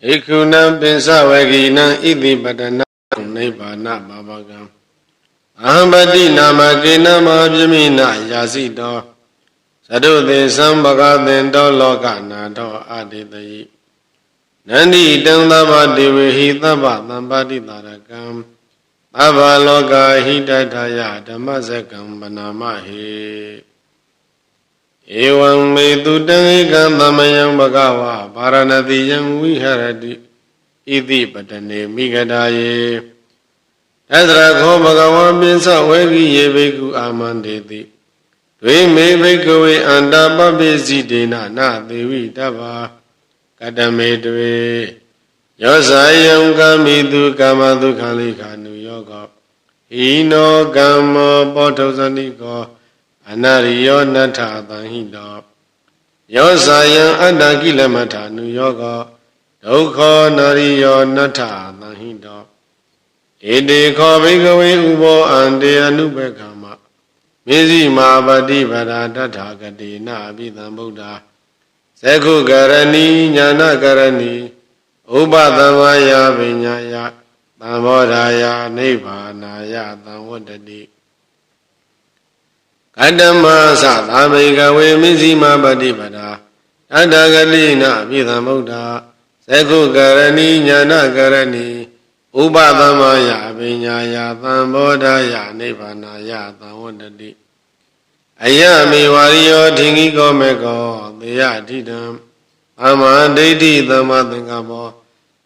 Ikunam pinsawaginam iti padana nibbana babagam. Ahambati namakina mabjamina yasito. Sadute sambhagatento lokanato aditayi. Nandi tandava devehi tava tambati tarakam. Tava loka hitataya dhammasakam banamahi. Evam medutang ekam tamayam bhagava paranatiyam viharati iti padane migadaye. Tadrakho bhagavan pinsa vegi yeveku amandeti. Dve me bhikkhave antapapesi dena na devi tava kadame dve. Yosayam kamitu kamadu khalikanu yoga. Hino kamo pothosaniko. Anariyo natha tanhito. Yosayam adakilamatta nuyoga. Dukho nariyo natha tanhito. Ede kho bhikkhave ubo ante anubekama. Misi mabadi vada tatha gadena abhidham buddha. Sekhu karani jnana karani. Upadhamaya vinyaya. Tambodhaya nibbānaya tamvodati. Kadama sadhamikave misima patipada tadagalina abhidhamuddha sekhu karani jnana karani upadhamaya vinyaya tambodhaya nibbānaya tamvodati. Ayami variyo thingiko meko teya dhidam amma daithi dhamma thingkapho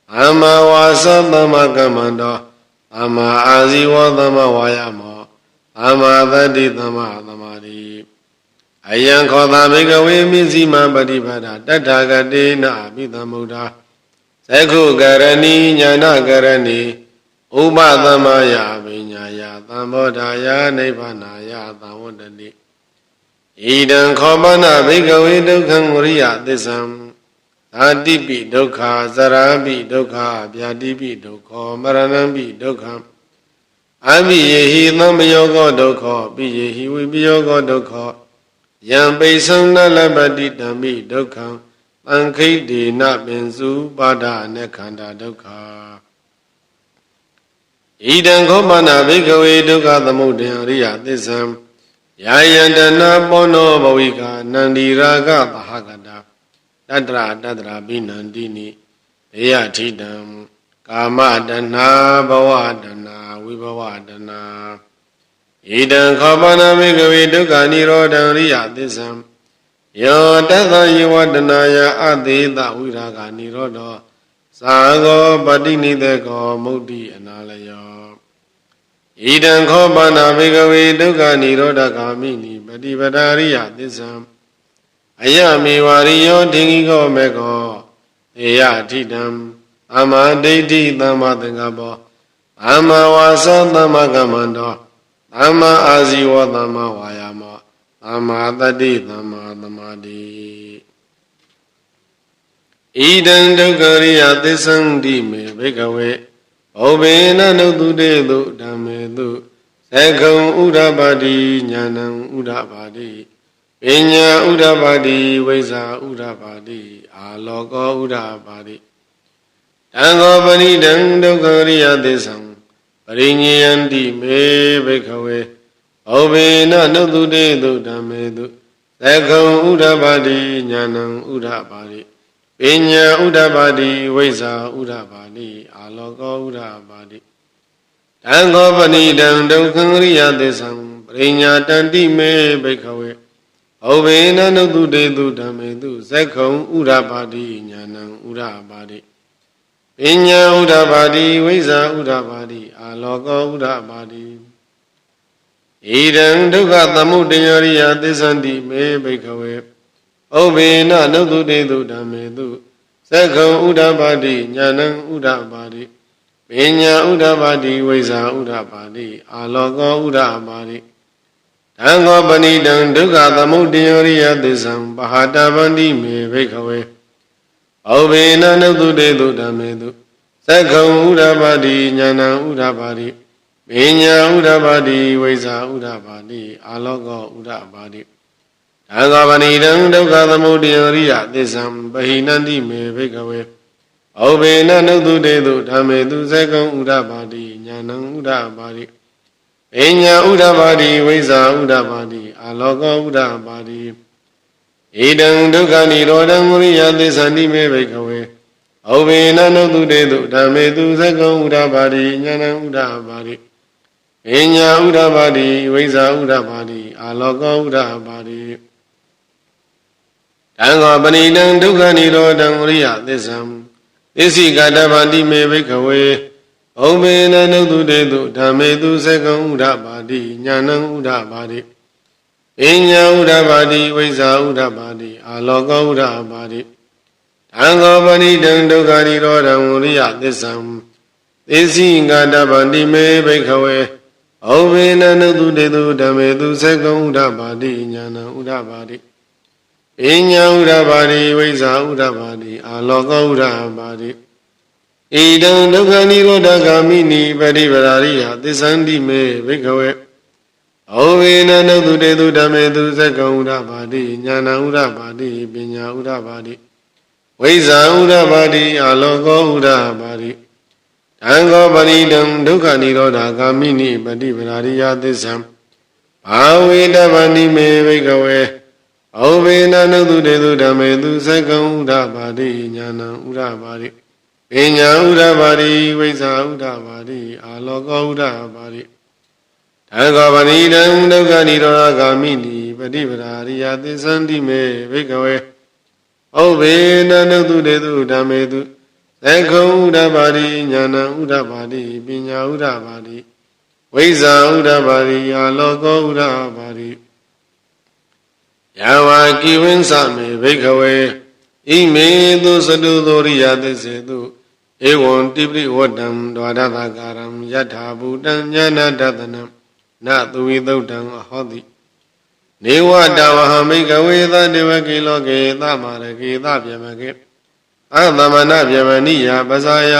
amma vasa dhamma kamando amma aziva dhamma vayamo amma thati dhamma thamari. Ayam khodha bhikkhave misima patipada tathāgatena abhidhamuddha sekhu karani jnana karani upadhamaya vinyaya tambodhaya nibbānaya tamvodati. Idam khopana bhikkhave dukkham muriya tissam Atipi dukkha, sarapi dukkha, vyatipi dukkha, maranampi dukkha. Abhiyehi thammayoga dukkha, biyehi vipiyoga dukkha. Yam paisam nalabati dhammi dukkha, tankhidena pinsu pada nekhanda dukkha. Idam khopana bhikkhave dukkha thamudaya riya tissam yayantana pono bhavika nandiraga tahagata. Tatra binandini Eyatidam Kamadana Bhavadana Vibhavadana. Idam khopana bhikkhave dukkha nirodham riya tissam yo tatha yivadanaya adhita viraga nirodho sago patinideko mukti analayo. Idam khopana bhikkhave dukkha nirodha kamini patipada riya tissam Ayami variyo thingiko meko teya dhidam amma daithi dhamma thingkapho amma vasa dhamma kamando amma aziva dhamma vayamo amma thati dhamma thamari. Idam dukkha riya tissam dhime bhikkhave bhauvena nuttudetu dhammetu sekham uddhapati jnanam uddhapati. Vinya uddhapati vaisa uddhapati aloko uddhapati. Tango panidam dukkha riya tissam parinyayanti me bhikkhave bhauvena nuttudetu dhammetu sekham uddhapati jnanam uddhapati. Vinya uddhapati vaisa uddhapati aloko uddhapati. Tango panidam dukkha riya tissam parinyayanti me bhikkhave Bhauvena nuttudetu dhammetu sekham uddhapati jnanam uddhapati. Vinya uddhapati vaisa uddhapati aloko uddhapati. Idam dukkha thamudaya riya tissanti me bhikkhave bhauvena nuttudetu dhammetu sekham uddhapati jnanam uddhapati. Vinya uddhapati vaisa uddhapati aloko uddhapati. Tango panidam dukkha thamudaya riya tissam pahatavanti me bhikkhave bhauvena nuttudetu dhammetu sekham uddhapati jnanam uddhapati. Vinya uddhapati vaisa uddhapati aloko uddhapati. Tango panidam dukkha thamudaya riya tissam pahinanti me bhikkhave ဩဘေနနုတုတေတုဓမ္မေတုသကံဥဒ္ဓပါတိညာဏံဥဒ္ဓပါတိပညာဥဒ္ဓပါတိဝိဇ္ဇာဥဒ္ဓပါတိအာလောကောဥဒ္ဓပါတိဣဒံဒုက္ခនិရောဓံဝရိယသစ္ဆန္တိမေဘိကဝေဩဘေနနုတုတေတုဓမ္မေတုသကံဥဒ္ဓပါတိညာဏံဥဒ္ဓပါတိပညာဥဒ္ဓပါတိဝိဇ္ဇာဥဒ္ဓပါတိအာလောကောဥဒ္ဓပါတိတံဃောပဏိတံဒုက္ခនិရောဓံဝရိယသစ္ဆံသစ္စိကတဗန္တိမေဘိကဝေဩဘေနနုတုတေတုဓမ္မေတုသကံဥဒ္ဓပါတိညာဏံဥဒ္ဓပါတိပညာဥဒ္ဓပါတိဝိဇ္ဇာဥဒ္ဓပါတိအာလောကောဥဒ္ဓပါတိတံဃောပဏိတံဒုက္ခនិရောဓံဝရိယသစ္ဆံသစ္စိကတဗန္တိမေဘိကဝေဩဘေနနုတုတေတုဓမ္မေတုသကံဥဒ္ဓပါတိညာဏံဥဒ္ဓပါတိပညာဥဒ္ဓပါတိဝိဇ္ဇာဥဒ္ဓပါတိအာလောကောဥဒ္ဓပါတိဣဒံဒုက္ခនិရောဓဂ ामि နိပฏิပဒါရိယသစ္ဆန္တိမေဘိကဝေဩဘေနနုတုတေတုဓမ္မေတုသကံဥဒ္ဓပါတိညာဏံဥဒ္ဓပါတိပညာဥဒ္ဓပါတိဝိဇ္ဇာဥဒ္ဓပါတိအာလောကောဥဒ္ဓပါတိတံဃောပရိဒံဒုက္ခនិရောဓဂ ामि နိပฏิပဒါရိယသစ္ဆံဘာဝေတဗန္တိမေဘိကဝေဩဘေနနုတုတေတုဓမ္မေတုသကံဥဒ္ဓပါတိညာဏံဥဒ္ဓပါတိပညာဥဒ္ဓပါတိဝိဇ္ဇာဥဒ္ဓပါတိအာလောကောဥဒ္ဓပါတိတံဃောပရိဒံဒုက္ခនិရောဓဂ ामि နိပฏิပဒါရိယသစ္ဆန္တိမေဘိကဝေဩဘေနနုတုတေတုဓမ္မေတုသကံဥဒ္ဓပါတိညာဏံဥဒ္ဓပါတိပညာဥဒ္ဓပါတိဝိဇ္ဇာဥဒ္ဓပါတိအာလောကောဥဒ္ဓပါတိယဝကိဝိဉ္စမေဘိကဝေဣမေတုသတုသောရိယသစ္စေတုဧဝံတိပိဝတ္တံဒွါရသကာရံယထာဘူတံဉာဏတတနံနသုဝိသုတ်တံအဟောတိနေဝတဝဟမိကဝေသတေဝကိလောကေသမရကေသဗျမကေအသမဏဗျမနိယပဇာယ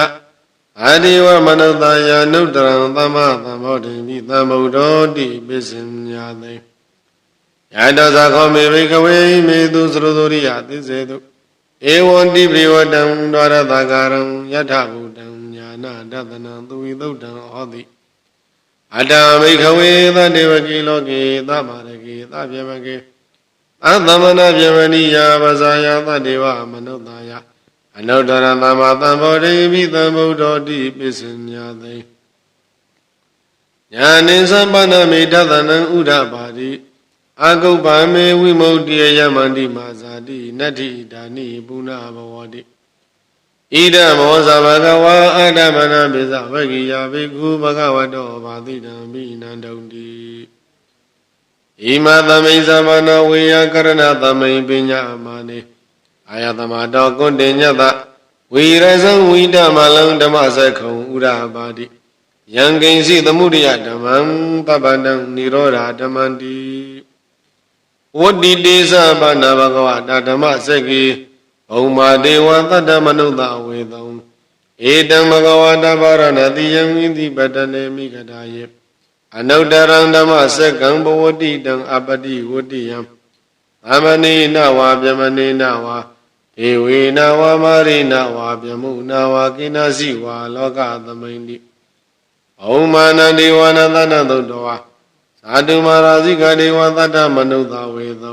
အာဒီဝမနုဿာယနုတရံသမ္မာသမ္ဗောဓိမိသမ္ဗုဒ္ဓောတိပိစဉ္ညာသိယတောဇာခောမေဘိကဝေမေတုသရသောရိယသစ္စေတုဧဝံတိပိဝတံဒွါရသကာရံယထဘူတံညာနာတတနံသူဝိသုတ်တံဟောတိအတ္တဘိကဝေသတေဝကိလောကေသမရကေသဗျမကေအသမဏဗျမနိယပဇာယသတေဝမနုဿာယအနုတ္တရသမ္မာသမ္ဗောဓိမိသမ္ဗုဒ္ဓောတိပိစဉ္ညာသိညာနိသဗ္ဗနမေတသနံဥဒ္ဓပါတိအာဂုပ္ပမေဝိမု ക്തിယမန္တိမာဇာတိနတ္ထိဒါနိပုဏ္ဏဘဝတိဣဒမောဇဘဂဝါအာဒမနပိဇဝဂိယဘိက္ခုဘဂဝတောဘာတိတံမိနန္တုံတိဣမသမိဇမနဝေယကရဏသမိပညာမာနေအာယသမတောကွန်တေညတဝိရဇံဝိဓမလံဓမ္မစခုံဥဒ္ဓပါတိယံကိဉ္စီသမုဒယဓမ္မံပပန္တံនិရောဓဓမ္မန္တိဝတ္တိတေသဗန္နဘဂဝတာဓမ္မစက္ကေဘုံမာဒေဝသတ္တမနုဿဝေသံဧတံဘဂဝတာဗာရဏတိယံဣတိပတနေမိဂဒါယေအနုတ္တရံဓမ္မစက္ကံဘဝတိတံအပတိဝတ္တိယံသမနေနဝါဗျမနေနဝါဧဝေနဝါမာရိနဝါဗျမုနဝါကိနာစီဝါလောကသမိန်တိဘုံမာနဒေဝနာသနသုတ္တဝါသာတုမာရာဇိကဒေဝသတ္တမနုဿဝေသံ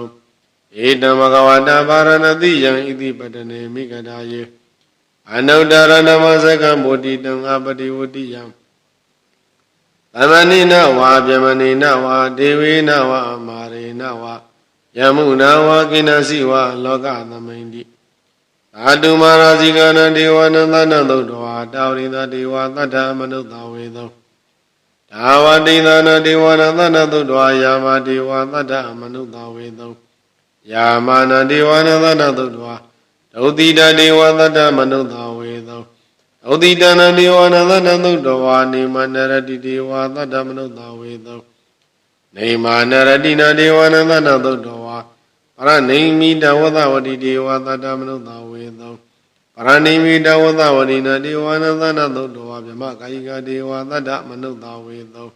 ဧတံဘဂဝတာဗာရဏတိယံဣတိပတနေမိဂဒါယေအနုတ္တရဏမစကံဗုဒ္ဓိတံအပတိဝတ္တိယံသမဏိနဝါဗျမဏိနဝါဒေဝေနဝါမာရေနဝါယမုနာဝါကိနစီဝါလောကသမိန်တိသာတုမာရာဇိကနာဒေဝနသနသုတ္တဝါတာဝရိသဒေဝသတ္တမနုဿဝေသံဒါဝတိသနာဒေဝနာသနာသုတ္တဝါယာမဒေဝသတ္တမနုဿဝေသံယာမနာဒေဝနာသနာသုတ္တဝါဒုတိတဒေဝသတ္တမနုဿဝေသံဒုတိတနာဒေဝနာသနာသုတ္တဝါနေမနရတိဒေဝသတ္တမနုဿဝေသံနေမနရတိနာဒေဝနာသနာသုတ္တဝါပရနေမိတဝသဝတိဒေဝသတ္တမနုဿဝေသံပရဏိမိတဝသဝတိနာဒေဝနာသနာသုတ္တဝါဗြဟ္မကာယိကဒေဝသတ္တမနုဿဝေသော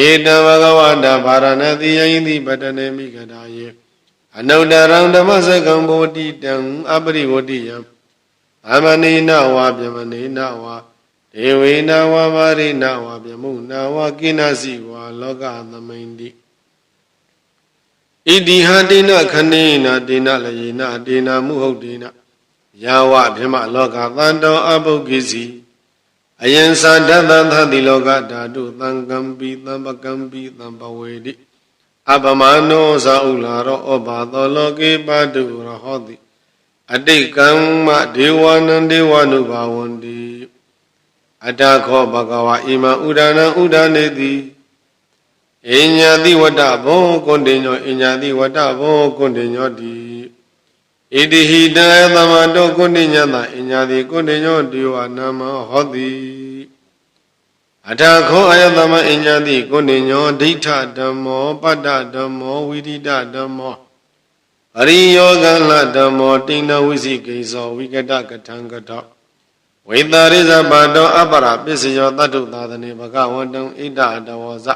ဧတံဘဂဝတာဗာရဏတိယိတိပတနေမိဂဒါယေအနုတ္တရံဓမ္မစကံဗောတိတံအပရိဝတ္တိယံသ မဏိနဝါပြမဏိနဝါဒေဝေနဝါမာရိနဝါပြမုနဝါကိနစီဝါလောကသမိန်တိဣတိဟတေနခဏိနာတေနလယေနတေနမုဟုတ်တေနယာဝဗြဟ္မလောကသံတောအပုဂ္ဂိစီအယံသာဒသသတိလောကဓာတုသံကံပိသံပကံပိသံပဝေတိအပမနောဇာဥလာရောဩဘာသောလောကေပါတုရဟောတိအတိတ်ကမ္မဒေဝနံဒေဝနုဘာဝန္တိအတ္တခောဘဂဝါဣမံဥဒာနံဥဒာနေတိအညာတိဝတ္တဘောကွန်တင်ညောအညာတိဝတ္တဘောကွန်တင်ညောတိဣတိဟိတံသမတောကွန်တင်ညတအညာတိကွန်တင်ညောဒေဝနာမဟောတိအတ္တခောအယသမအညာတိကွန်တင်ညောဒိဋ္ဌဓမ္မောပတ္တဓမ္မောဝိရိဒဓမ္မောအရိယောကလဓမ္မောတိဏဝိသိကိသောဝိကတကထံကတောဝိတာရိဇပါတောအပရပစ္စယောတတ္တုသာသနေဘဂဝန္တံဣဒတဝဇ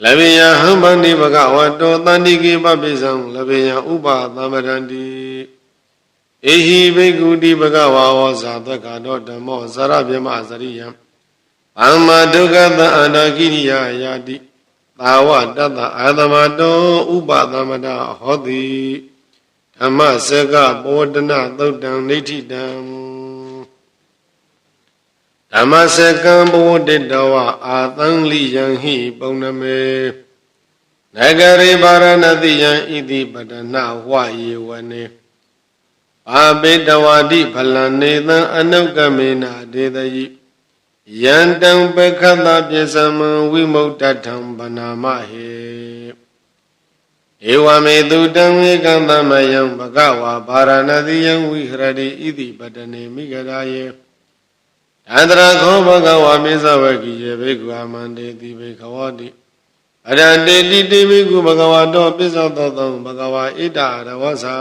လဗေယဟံဗန္တိဘဂဝတောတန္တိကိပပိစံလဗေယဥပသမရန္တိဧဟိဘိက္ခုတိဘဂဝါဝဇာသက္ကာတောဓမ္မောဇရဗြဟ္မဇရိယံသမ္မာဒုက္ခသအန္တကိရိယာယာတိသာဝတတ္တအာသမတောဥပသမတဟောတိဓမ္မစကပောဒနာသုတ်တံနိဋ္ဌိတံဓမ္မစကံဘောတိတဝအာသံလိယံဟိပုံနမေနဂရေပါရဏတိယံဣတိပတနာဝယေဝနေပါပိတဝတိဖလံနေသံအနုကမေနာဒေတယိယန္တံပခတပိသမံဝိမုတ္တထံဗနာမဟေဧဝမေတုတံဝေကံသမယံဘဂဝါဗာရဏတိယံဝိဟရတိဣတိပတနေမိဂရာယေအန္တရာခောဘဂဝါမေဇဝကိယေဘေကုအမန္တေတိဘေခဝတိအရန္တေတိတိဘေကုဘဂဝါတောပိစ္ဆောတောသံဘဂဝါဣဒရဝဇာ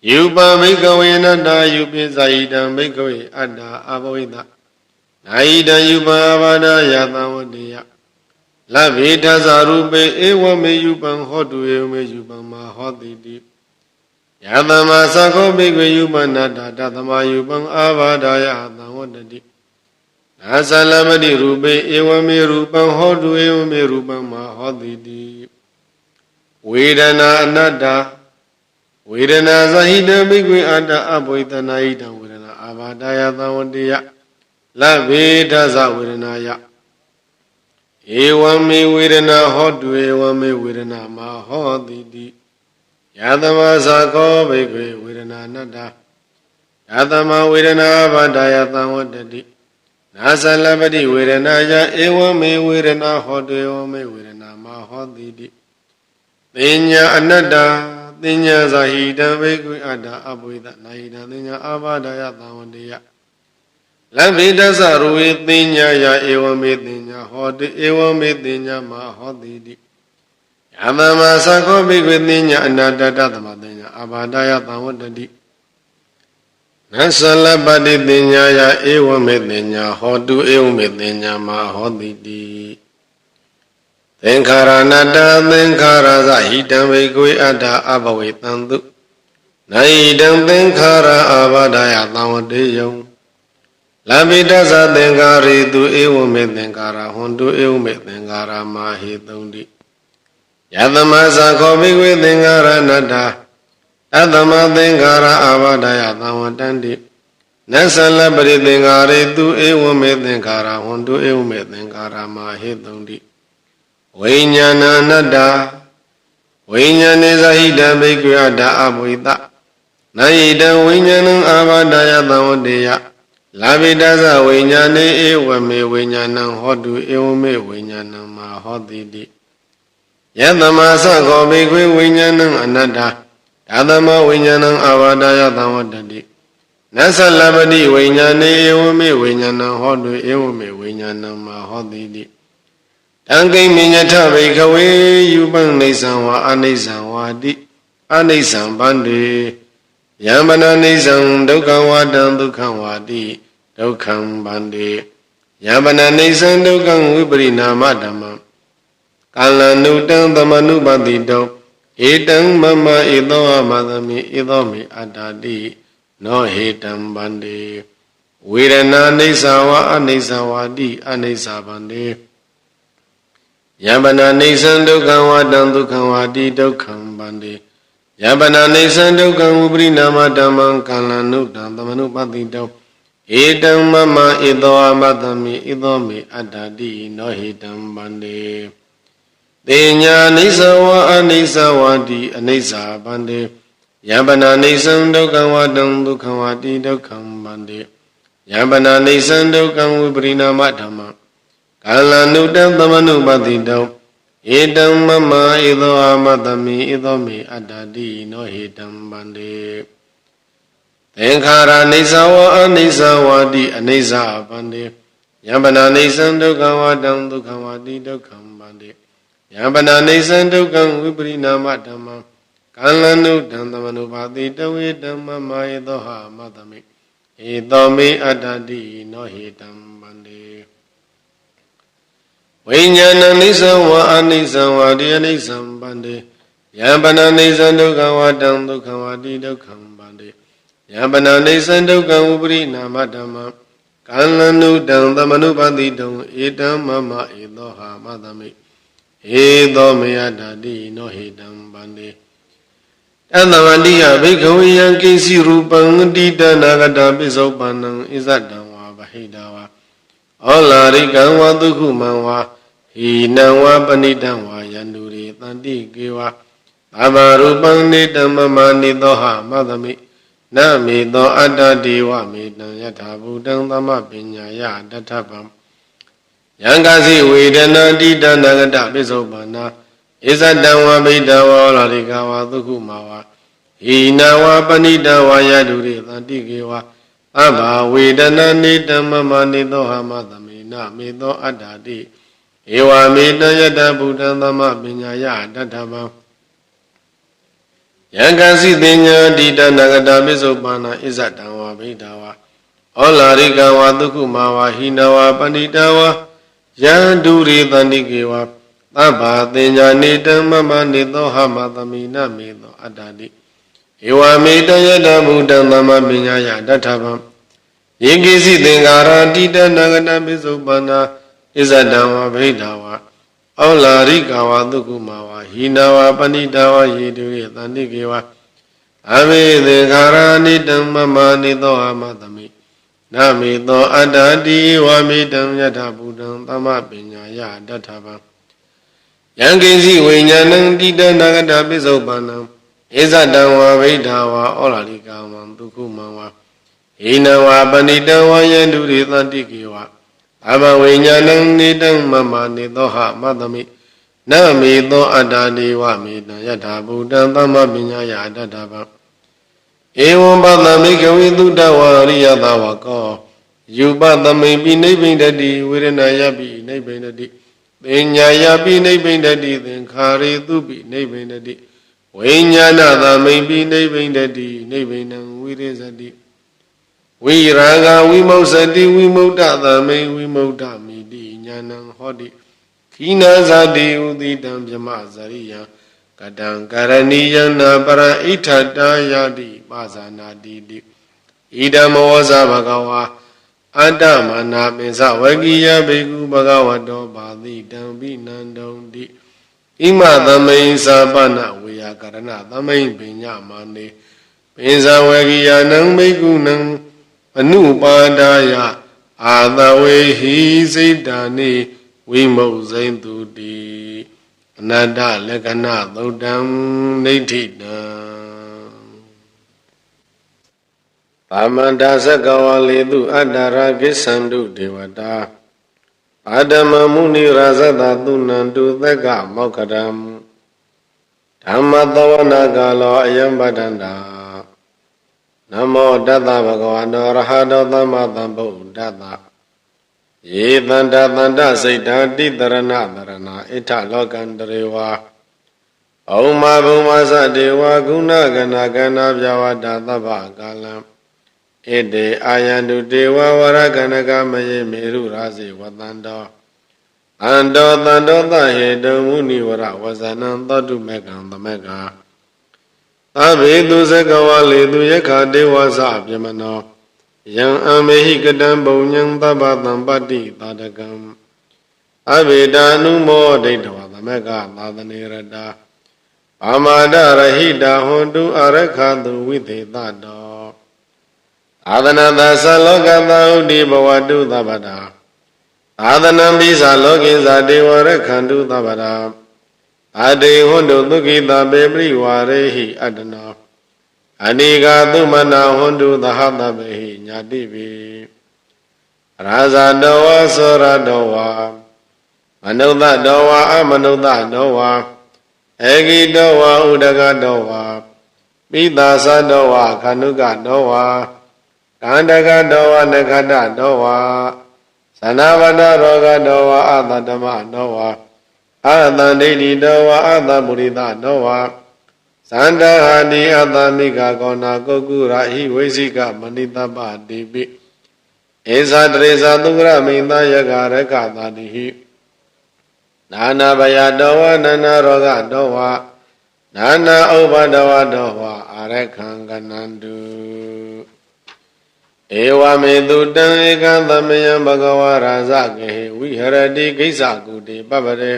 ယူပံမိကဝေနတ္တယူပိဇာယိတံမိကဝေအတ္တအဘဝိတနာယိတံယူပံအဘာဒယသံဝတိယလဗ္ဗေထသရူပေဧဝမေယူပံဟောတုဧဝမေယူပံမဟောတိတိယသမ္မာသခောဘိကွေယူပနတ္တတသမယူပံအာဘာဒယသံဝတ္တိနာသလမတိရူပေဧဝမေရူပံဟောတုဧဝမေရူပံမဟောတိတိဝေဒနာအနတ္တဝေဒနာဇဟိတဘိကွေအတ္တအဘဝိတနာဟိတံဝေဒနာအာဘာဒယသံဝတ္တိယလဗ္ဗေထသဝေဒနာယဧဝမေဝေဒနာဟောတုဧဝမေဝေဒနာမဟောတိတိယသမသခောဘိကွေဝေဒနာနတ္တယသမဝေဒနာဘာဒယသံဝတ္တိနာသလပတိဝေဒနာယဧဝမေဝေဒနာဟောတုဧဝမေဝေဒနာမဟောတိတိပညာအနတ္တပညာဇာဟိတံဘိကွေအတ္တအဘဝိတနာဟိတံပညာအာဘာဒယသံဝတ္တိယလဗ္ဗေတသရူဝေပညာယဧဝမေပညာဟောတိဧဝမေပညာမဟောတိတိယသမ္မာသခောဘိကွေပညာအနတ္တတသမပညာအာဘာဒယသံဝတ္တိနသလပတိပညာယဧဝမေပညာဟောတုဧဝမေပညာမဟောတိတိသင်္ခါရအနတ္တသင်္ခါရသဟိတံဘိကွေအတ္တအဘဝေတံတုနာဟိတံသင်္ခါရအာဘာဒယသံဝတ္တိယံလဗ္ဗေတသသင်္ခါရေတုဧဝမေသင်္ခါရဟွန်တုဧဝမေသင်္ခါရမဟေတုံတိယသမသခောဘိကွေသင်္ခါရအနတ္တတသမသင်္ခါရအာဘာဒယသံဝတ္တန္တိနသလပရိသင်္ခါရေတုဧဝမေသင်္ခါရဟွန်တုဧဝမေသင်္ခါရမဟေတုံတိဝိညာဏအနတ္တဝိညာဏေဇဟိတံဘိကွေအတ္တအဘဝိတနာယိတံဝိညာဏံအာဘာဒယသံဝတ္တိယလာဘိတသဝိညာဏေဧဝမေဝိညာဏံဟောတုဧဝမေဝိညာဏံမဟောတိတိယသမသခောဘိကွေဝိညာဏံအနတ္တဒါသမဝိညာဏံအာဘာဒယသံဝတ္တိနသလပတိဝိညာဏေဧဝမေဝိညာဏံဟောတုဧဝမေဝိညာဏံမဟောတိတိတံကိမိညထဘိခဝေယူပံနေသံဝါအနိစ္စံဝါတိအနိစ္စံဗန္တိယံပနနိစ္စံဒုက္ခဝါတံဒုက္ခဝါတိဒုက္ခံဗန္တိယံပနနိစ္စံဒုက္ခံဝိပရိနာမဓမ္မကာလနုတံသမနုပတိတောဧတံမမဧသောအမသမိဧသောမေအတ္တတိ no hitam bande Vedana nisawa anisawadi anisabande Yabana nisan dukkam vadam dukkam vadi dukkam bande Yabana nisan dukkam ubrinama dhammam kalanudam tamanupatidam Edam mama ido amadami ido me adadi no hitam bande Denya nisawa anisawadi anisabande Yabana nisan dukkam vadam dukkam vadi dukkam bande Yabana nisan dukkam ubrinama dhammam Kalanudam tamanupatidam Edam mama ido amadami ido me adadi no hitam bande Thengkhara nisawa anisawadi anisabande Yabana nisan dukkam vadam dukkam vadi dukkam bande Yabana nisan dukkam viprinama dhammam Kalanudam tamanupatidam Edam mama ido amadami ido me adadi no hitam bande Vinyana nisawa anisawadi anisam bande Yabana nisan dukkam vadam dukkam vadi dukkam bande Yabana nisan dukkam ubrinama dhammam Kalanudam tamanupatidam Edam mama ido amadami ido me adadi no hitam bande Tadavandiya bhikkhavayan kinsi rupam dita nagata pisopanam isadam va bahidawa Olarikam va dukkhumam va hinam va panidam va yanduri tanti kewa Avarupam nitam mama nidoha madami Namido adadi va medam yatha bhutam tamma pinyaya dathapam Yankasi vedana dita nagata pisopana Isadam va bhidava olarikam va dukkhumam Hina wa panita wa yaduri tanti kewa Abha vedana nitam mama nidoha madami Namido adadi Ewa medam yatha bhutam tamma pinyaya dathapam Yankasi tinya dita nagata pisopana Isadam va bhidava olarikam va dukkhumam hina wa panita wa yaduri tanti kewa Abha tinya nitam mama nidoha madami Namido adadi Ewa medam yatha bhutam tamma pinyaya dathapam Yekisi thengkhara dita nagata pisopana Isadam va bhidava olarikam va dukkhumam hina wa panita wa yeduri tanti kewa Ave thengkhara nitam mama nidoha madami Namido adadi ewa medam yatha bhutam tamma pinyaya dathapam Yankisi vinyanam dita nagata pisopana Isadam va bhidava olarikam dukkhumam Hina wa panita wa yanduri tanti kewa Abha vinyanam nitam mama nidoha madami Namido adadi wa medam yatha bhutam tamma pinyaya dathapam Evam padam bhikkhave tutta va ariyata vako Yupadami pinibindati viranaya pinibindati Vinyaya pinibindati thengkhare tupi nibindati Vinyana dami pinibindati nibindam virisati Viraga vimoksati vimukta dami vimukta miti nyanam hoti Khina zati udidam jamasariya Kadang karaniyam para ithata yati pasanati Idam osa bhagava Adamana mesa vagiya bhikkhu bhagavato bhadidam vinandamdi Ima tamai sapana viyakarana tamai pinyamane Pensa vagiyanam bhikkhu anupadaya adavehi siddhani vimoksaintuti Ananda lakana dhaudam nithidam Pamada sakawalitu adara kisandu devata Padama muni rasata tunantu thaka mokkadam Dhamma tawana kalo ayam padanda Namo datta bhagavato arahato tamma sambuddhassa Ye tanda tanda siddhati dharana dharana Ita lokantarewa Auma bhuma sadewa guna gana gana vyavada tapa kalam Ede ayantu dewa varaganaka maye meru rasi vatando Ando tando tahedo muni vara vasanam tatu mekam tameka သဗ္ဗေသူစကဝါလေသူယက္ခဒေဝသပြမနောယံအမေဟိကတံဘုံညံသဗ္ဗတံပတ္တိသာတကံအဘိဓာနုမောဒိဋ္ဌဝသမက္ကသာသနေရတာပါမာဒရဟိတာဟွန်တုအရခတုဝိသေတတောသာသနာသသလောကသဥတိဘဝတုသဗ္ဗတာသာသနံပိသလောကိသဒေဝရခန္တုသဗ္ဗတာအတေဟွန်တုသုခိတပေပရိဝါရေဟိအတ္တနောအနိကာသုမနာဟွန်တုသဟတပေဟိညာတိပိရာဇာတောဝသောရတောဝမနုဿတောဝအမနုဿတောဝဧကိတောဝဥဒကတောဝပိသာသတောဝခန္ဓုကတောဝကန္တကတောဝနခတတောဝသနာဝတရောဂတောဝအတတမတောဝအတန္တိတိတောဝအတပုရိသတောဝသန္တဟာတိအတမိကကောနာကုကုရာဟိဝိသိကမဏိတပတိပိဧဇာတရေဇာသုရမိန်သယကရကသာတိဟိနာနာဘယတောဝနာနာရောဂတောဝနာနာဥပဒဝတောဝအာရခံကနန္တုဧဝမေတုတံဧကံသမယံဘဂဝါရာဇကေဝိဟရတိကိစ္စကုတိပပရေ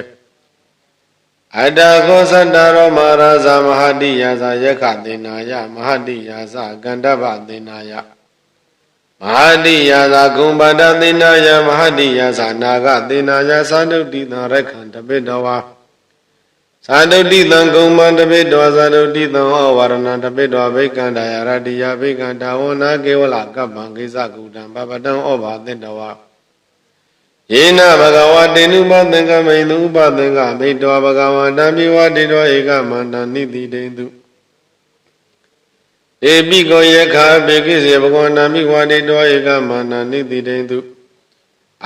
အတ္တခောသတ္တရောမဟာရာဇမဟာတိယာဇယက္ခသေနာယမဟာတိယာဇကန္တဗသေနာယမဟာတိယာဇဂုံပါဒသေနာယမဟာတိယာဇနာဂသေနာယသာဒုတိတံရခန္တပိတောဝါသာဒုတိတံဂုံမန္တပိတောသာဒုတိတံဩဝရဏတပိတောဘိက္ခန္တယရတိယဘိက္ခန္တဝနာကေဝလကပ္ပံကိစ္စကုတံပပတံဩဘာသတ္တဝါယေနဘဂဝတေနုပသင်္ကမိန်သူဥပသင်္ကမိတောဘဂဝတံမိဝတေတောဧကမန္တနိတိတေတုဧပိကောယက္ခဘေကိစေဘဂဝတံမိဝတေတောဧကမန္တနိတိတေတု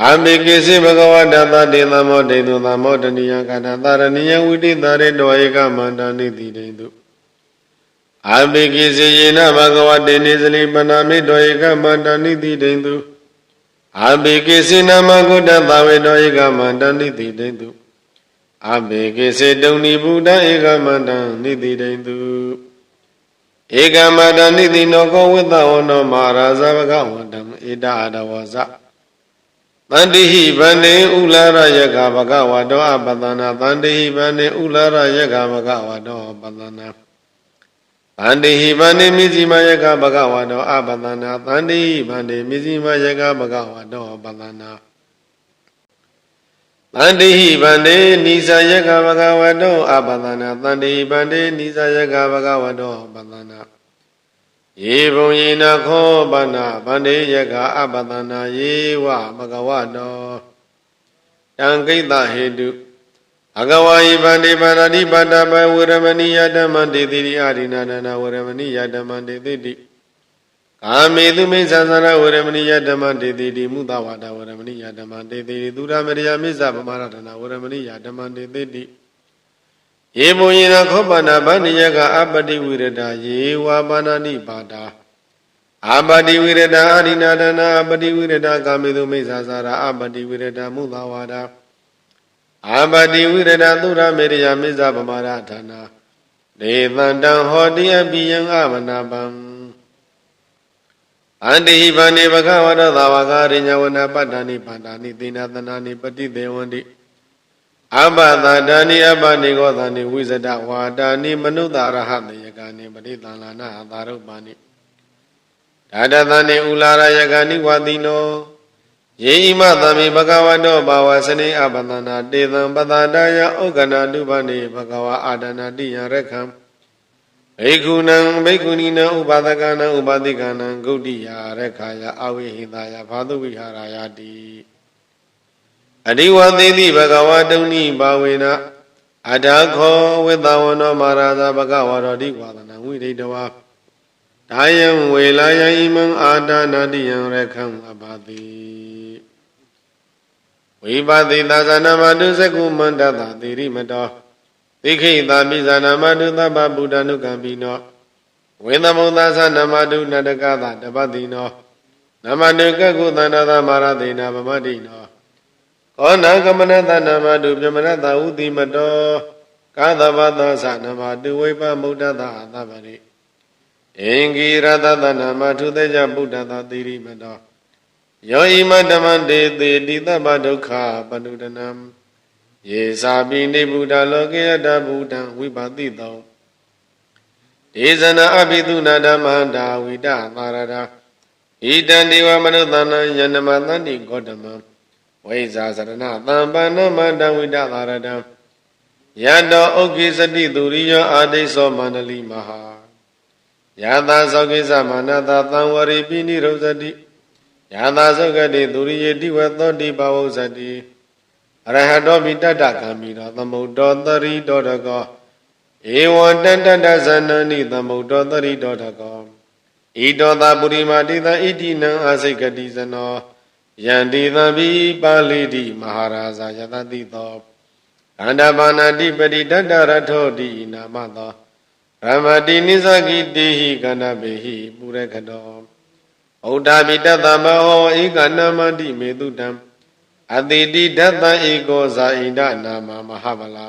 အာမေကိစေဘဂဝတသတေသမောတေတုသမောတနိယကတသရဏိယဝိတိတရေတောဧကမန္တနိတိတေတုအာမေကိစေယေနဘဂဝတေနေစလိပနာမိတောဧကမန္တနိတိတေတုအဘေကိစေနမဂုတ္တသဝေတောဧကမန္တနိတိတေတုအဘေကိစေတုန်နိဗုဒ္ဓဧကမန္တနိတိတေတုဧကမန္တနိတိနောကောဝိသဝနောမဟာရာဇဘဂဝတံဧတအဒဝဇတန္တိဟိဗန္တေဥလာရယကဘဂဝတောအပတနာတန္တိဟိဗန္တေဥလာရယကဘဂဝတောအပတနာတန္တိဟိဗန္တေမိဇိမယကဘဂဝတောအပတနာတန္တိဟိဗန္တေမိဇိမယကဘဂဝတောအပတနာတန္တိဟိဗန္တေနိသယကဘဂဝတောအပတနာတန္တိဟိဗန္တေနိသယကဘဂဝတောအပတနာယေဘုံယေနခောပနာဗန္တေယကအပတနာယေဝဘဂဝတောတံကိတဟေတုအကဝါယိဗန္တိပါဏာတိပါဒပဝေရမဏိယဓမ္မတေတိအာရိနာဒနာဝေရမဏိယဓမ္မတေတိကာမေသူမိစ္ဆာသရဝေရမဏိယဓမ္မတေတိမုသဝါဒဝေရမဏိယဓမ္မတေတိသူရမရိယမိစ္ဆာပမာရဒနာဝေရမဏိယဓမ္မတေတိယေဘုံယေနခောပနာဗန္တိယကအပတိဝိရဒယေဝပါဏာတိပါဒအပတိဝိရဒအာရိနာဒနာအပတိဝိရဒကာမေသူမိစ္ဆာသရအပတိဝိရဒမုသဝါဒအာပတိဝိရဒသုရမေရိယမိစ္ဆာပမာရဌာနာဒေသန္တံဟောတိအပိယံအမနာပံအန္တိဟိဗန္တိဘဂဝတောသာဝကရိညဝနာပတ္တနိပန္တာနိသေနသနာနိပတိသေဝန္တိအပသတ္တနိအပနိကောသနိဝိဇဒဝါတာနိမနုဿရဟတယကနိပရိသန္လာနာအသာရုပ္ပါနိဒါတသနိဥလာရယကနိဝတိနောယေဣမသမိဘဂဝတောဘာဝစနေအပတနာတေသံပတတယဩကနာတုပနိဘဂဝအာဒနာတိယရခံဘိက္ခုနံဘိက္ခုနီနံဥပါဒကနံဥပါတိကနံဂုတ်တိယရခာယအဝိဟိတယဘာတုဝိဟာရယတိအဒီဝသေတိဘဂဝတုန်နိဘာဝေနအတခောဝိသဝနောမဟာရာဇဘဂဝရောတိဝါဒနာဝိရိတဝါဒါယံဝေလာယဣမံအာဒနာတိယံရခံအဘာတိဝိပါတိသာသနာမတုသကုမန္တတာတိရိမတောသိခိတာပိဇာနာမတုသဗ္ဗဗုဒ္ဓ ानु ကံပိနောဝေသမုသာသနမတုနတကသတပတိနောနမတုကကုသန္တသမရတိနာဗမတိနောကောနာကမနတနမတုပြမရတဥတိမတော ကာသဘာသောသနမတုဝိပမုဒ္ဒသာသဗ္ဗရိအင်္ဂိရတသနာမထုသေကြဗုဒ္ဓသာတိရိမတောယောဣမဓမ္မတေတိတိသဗ္ဗဒုက္ခပနုဒနံယေသာပိနိဗ္ဗုဒ္ဓလောကေယတဗုဒ္ဓံဝိပါတိတောဒေဇနာအဘိသုနာဓမ္မန္တာဝိတသာရတာဣတံဒေဝမနုဿာနံယနမသန္တိဂေါတမံဝိဇာစရဏသံပန္နမန္တဝိတသာရတံယတောဥက္ကိစတိသူရိယောအာဒိသောမန္တလိမဟာယသာသောကိစ္စမာနတာသံဝရိပိနိရုဇတိယသာသောကတိသူရိယေတိဝသောတိဘဝုဇတိအရဟတောမိတတ္တဂံမိရောသမုဒ္ဒောတရိတောတကောဧဝံတတ္တဇနနိသမုဒ္ဒောတရိတောတကောဣတောသာပုရိမာတိသဣတိနံအာစိကတိဇနောယန္တိသံဘိပါဠိတိမဟာရာဇာယတတိသောအန္တဘာနာတိပတိတတ္တရထောတိနာမသောရမတိနိသကိတေဟိကန္နဘေဟိပုရခတောဩဒ္ဓပိတတမဟောဧကနာမတိမေတုတံအတိတိဒတ္တဧကောဇာဣန္ဒနာမမဟာဗလာ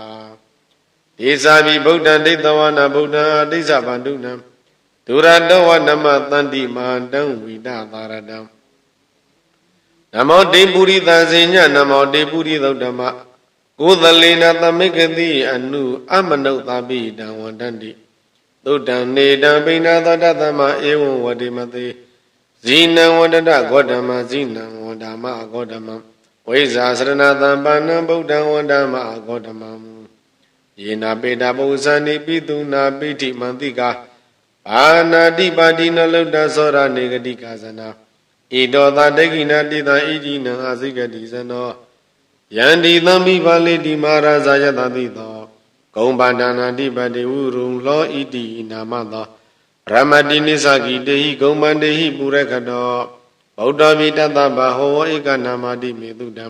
ဒေသဘိဗုဒ္ဓံဒိဋ္ဌဝနာဗုဒ္ဓံအတိစ္ဆဗန္တုနံဒုရတောဝနမသန္တိမဟာတံဝိဒသာရတံနမောတေပုရိသဇေညနမောတေပုရိသုဒ္ဓမကိုသလေနသမိကတိအနုအမနုဿပိတံဝန္တန္တိသုဒ္ဓံနေတံပိဏသောတသမဧဝံဝတိမတိဇိနံဝန္တတဂေါတမဇိနံဝန္ဓမဂေါတမဝိဇာစရဏသံပါဏံဗုဒ္ဓံဝန္ဓမဂေါတမယေနာပေတာပုဇာနိပိတုနာပိဋိမန္တိကာအာနာတိပါတိနလုဒ္ဒသောရနေဂတိကာဇနာဣတောသာတေကိနာတိသာဣတိနံအာစိကတိဇနောယန္တိသံမိပါလိတိမဟာရာဇာယတတိသောဂုံပါဒနာတိပတိဝုရုံလောဣတိနာမသောရမတိနိသကိတေဟိဂုံပန္တေဟိပုရခတောဗုဒ္ဓမိတတဗဟောဧကနာမတိမေတုတံ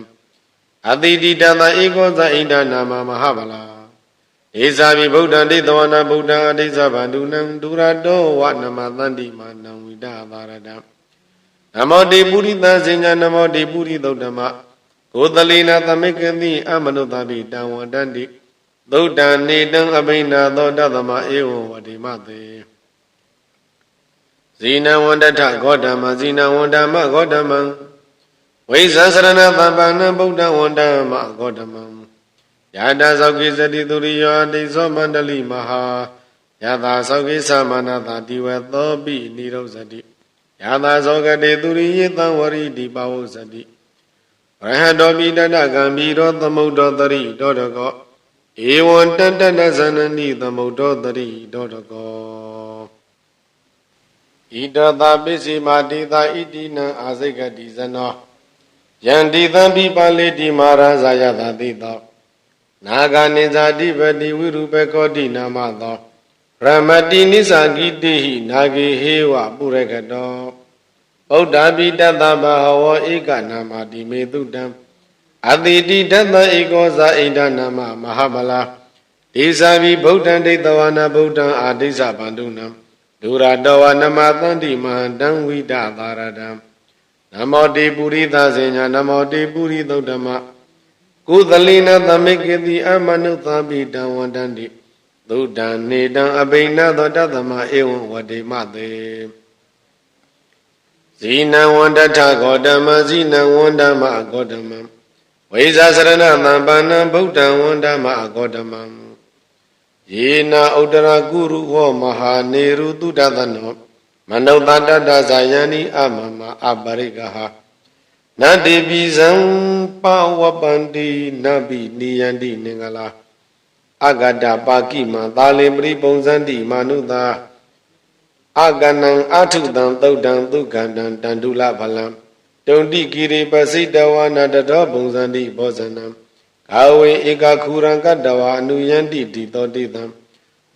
အတိတိတတဧကောဇဣန္ဒနာမမဟာဗလာဧဇာဘိဗုဒ္ဓံဒိဋ္ဌဝနာဗုဒ္ဓံအတိစ္ဆဗန္တုနံဒုရတောဝနမသန္တိမာနံဝိဒသာရတံနမောတေပုရိသဇေညနမောတေပုရိသုဒ္ဓမကိုသလေနသမိကတိအမနုဿပိတံဝန္တန္တိသုဒ္ဓံနေတံအဘိနာသောတသမဧဝံဝတိမတေဇိနံဝန္တထဂေါတမဇိနံဝန္ဓမဂေါတမံဝိဇာစရဏသဗ္ဗနံဗုဒ္ဓံဝန္ဓမဂေါတမံယတာသောကိစတိသူရိယောတိသောမန္တလိမဟာယတာသောကိသမနတာတိဝသောပိနိရောဇတိယတာသောကတိသူရိယေသံဝရိတိပဝုဇတိရဟတောပိတတကံမိရောသမုဒ္ဒောတရိတောတကောဧဝံတတ္တဇနနိသမုဒ္ဒောတရိတောတကောဣတသာပိစီမာတိသာဣတိနံအာစိကတိဇနောယန္တိသံပိပါလိတိမဟာရာဇာယတတိသောနာဂာနိဇာတိပတိဝိရုပကောတိနာမသောရမတိနိသကိတိဟိနာဂေဟေဝပုရခတောဗုဒ္ဓပိတတဗဟဝဧကနာမတိမေတုတံအတိတိတတဧကောဇာဣန္ဒနာမမဟာဗလာဒေသဘိဗုဒ္ဓံဒိဋ္ဌဝနာဗုဒ္ဓံအာဒိစ္ဆဗန္တုနံဒုရတောဝနမသန္တိမဟာတံဝိဒသာရတံနမောတေပုရိသဇေညနမောတေပုရိသုဒ္ဓမကုသလိနသမိကတိအမနုဿပိတံဝန္တန္တိသုဒ္ဓံနေတံအဘိနာသောတသမဧဝံဝတိမတေဇိနံဝန္တထဂေါတမဇိနံဝန္ဓမဂေါတမံဝိဇာစရဏသံပါဏံဗုဒ္ဓံဝန္ဓမဂေါတမံယေနာဥတရကုရုဟောမဟာနေရုတုဒသနောမနုဿတတ္တဇာယန္တိအမမအပရိကဟနတေပိဇံပဝပန္တိနဗိနိယန္တိနင်္ဂလာအဂတပါကိမသာလင်ပရိပုံဇန္တိမာနုသာအကနံအထုတံသုတ်တံဒုက္ခတံတန္တုလဖလံတုန်တိကိရိပစိတဝနာတတောပုံဇန္တိဘောဇနံကာဝေဧကခုရံကတဝအနုယန္တိတိတောတိတံ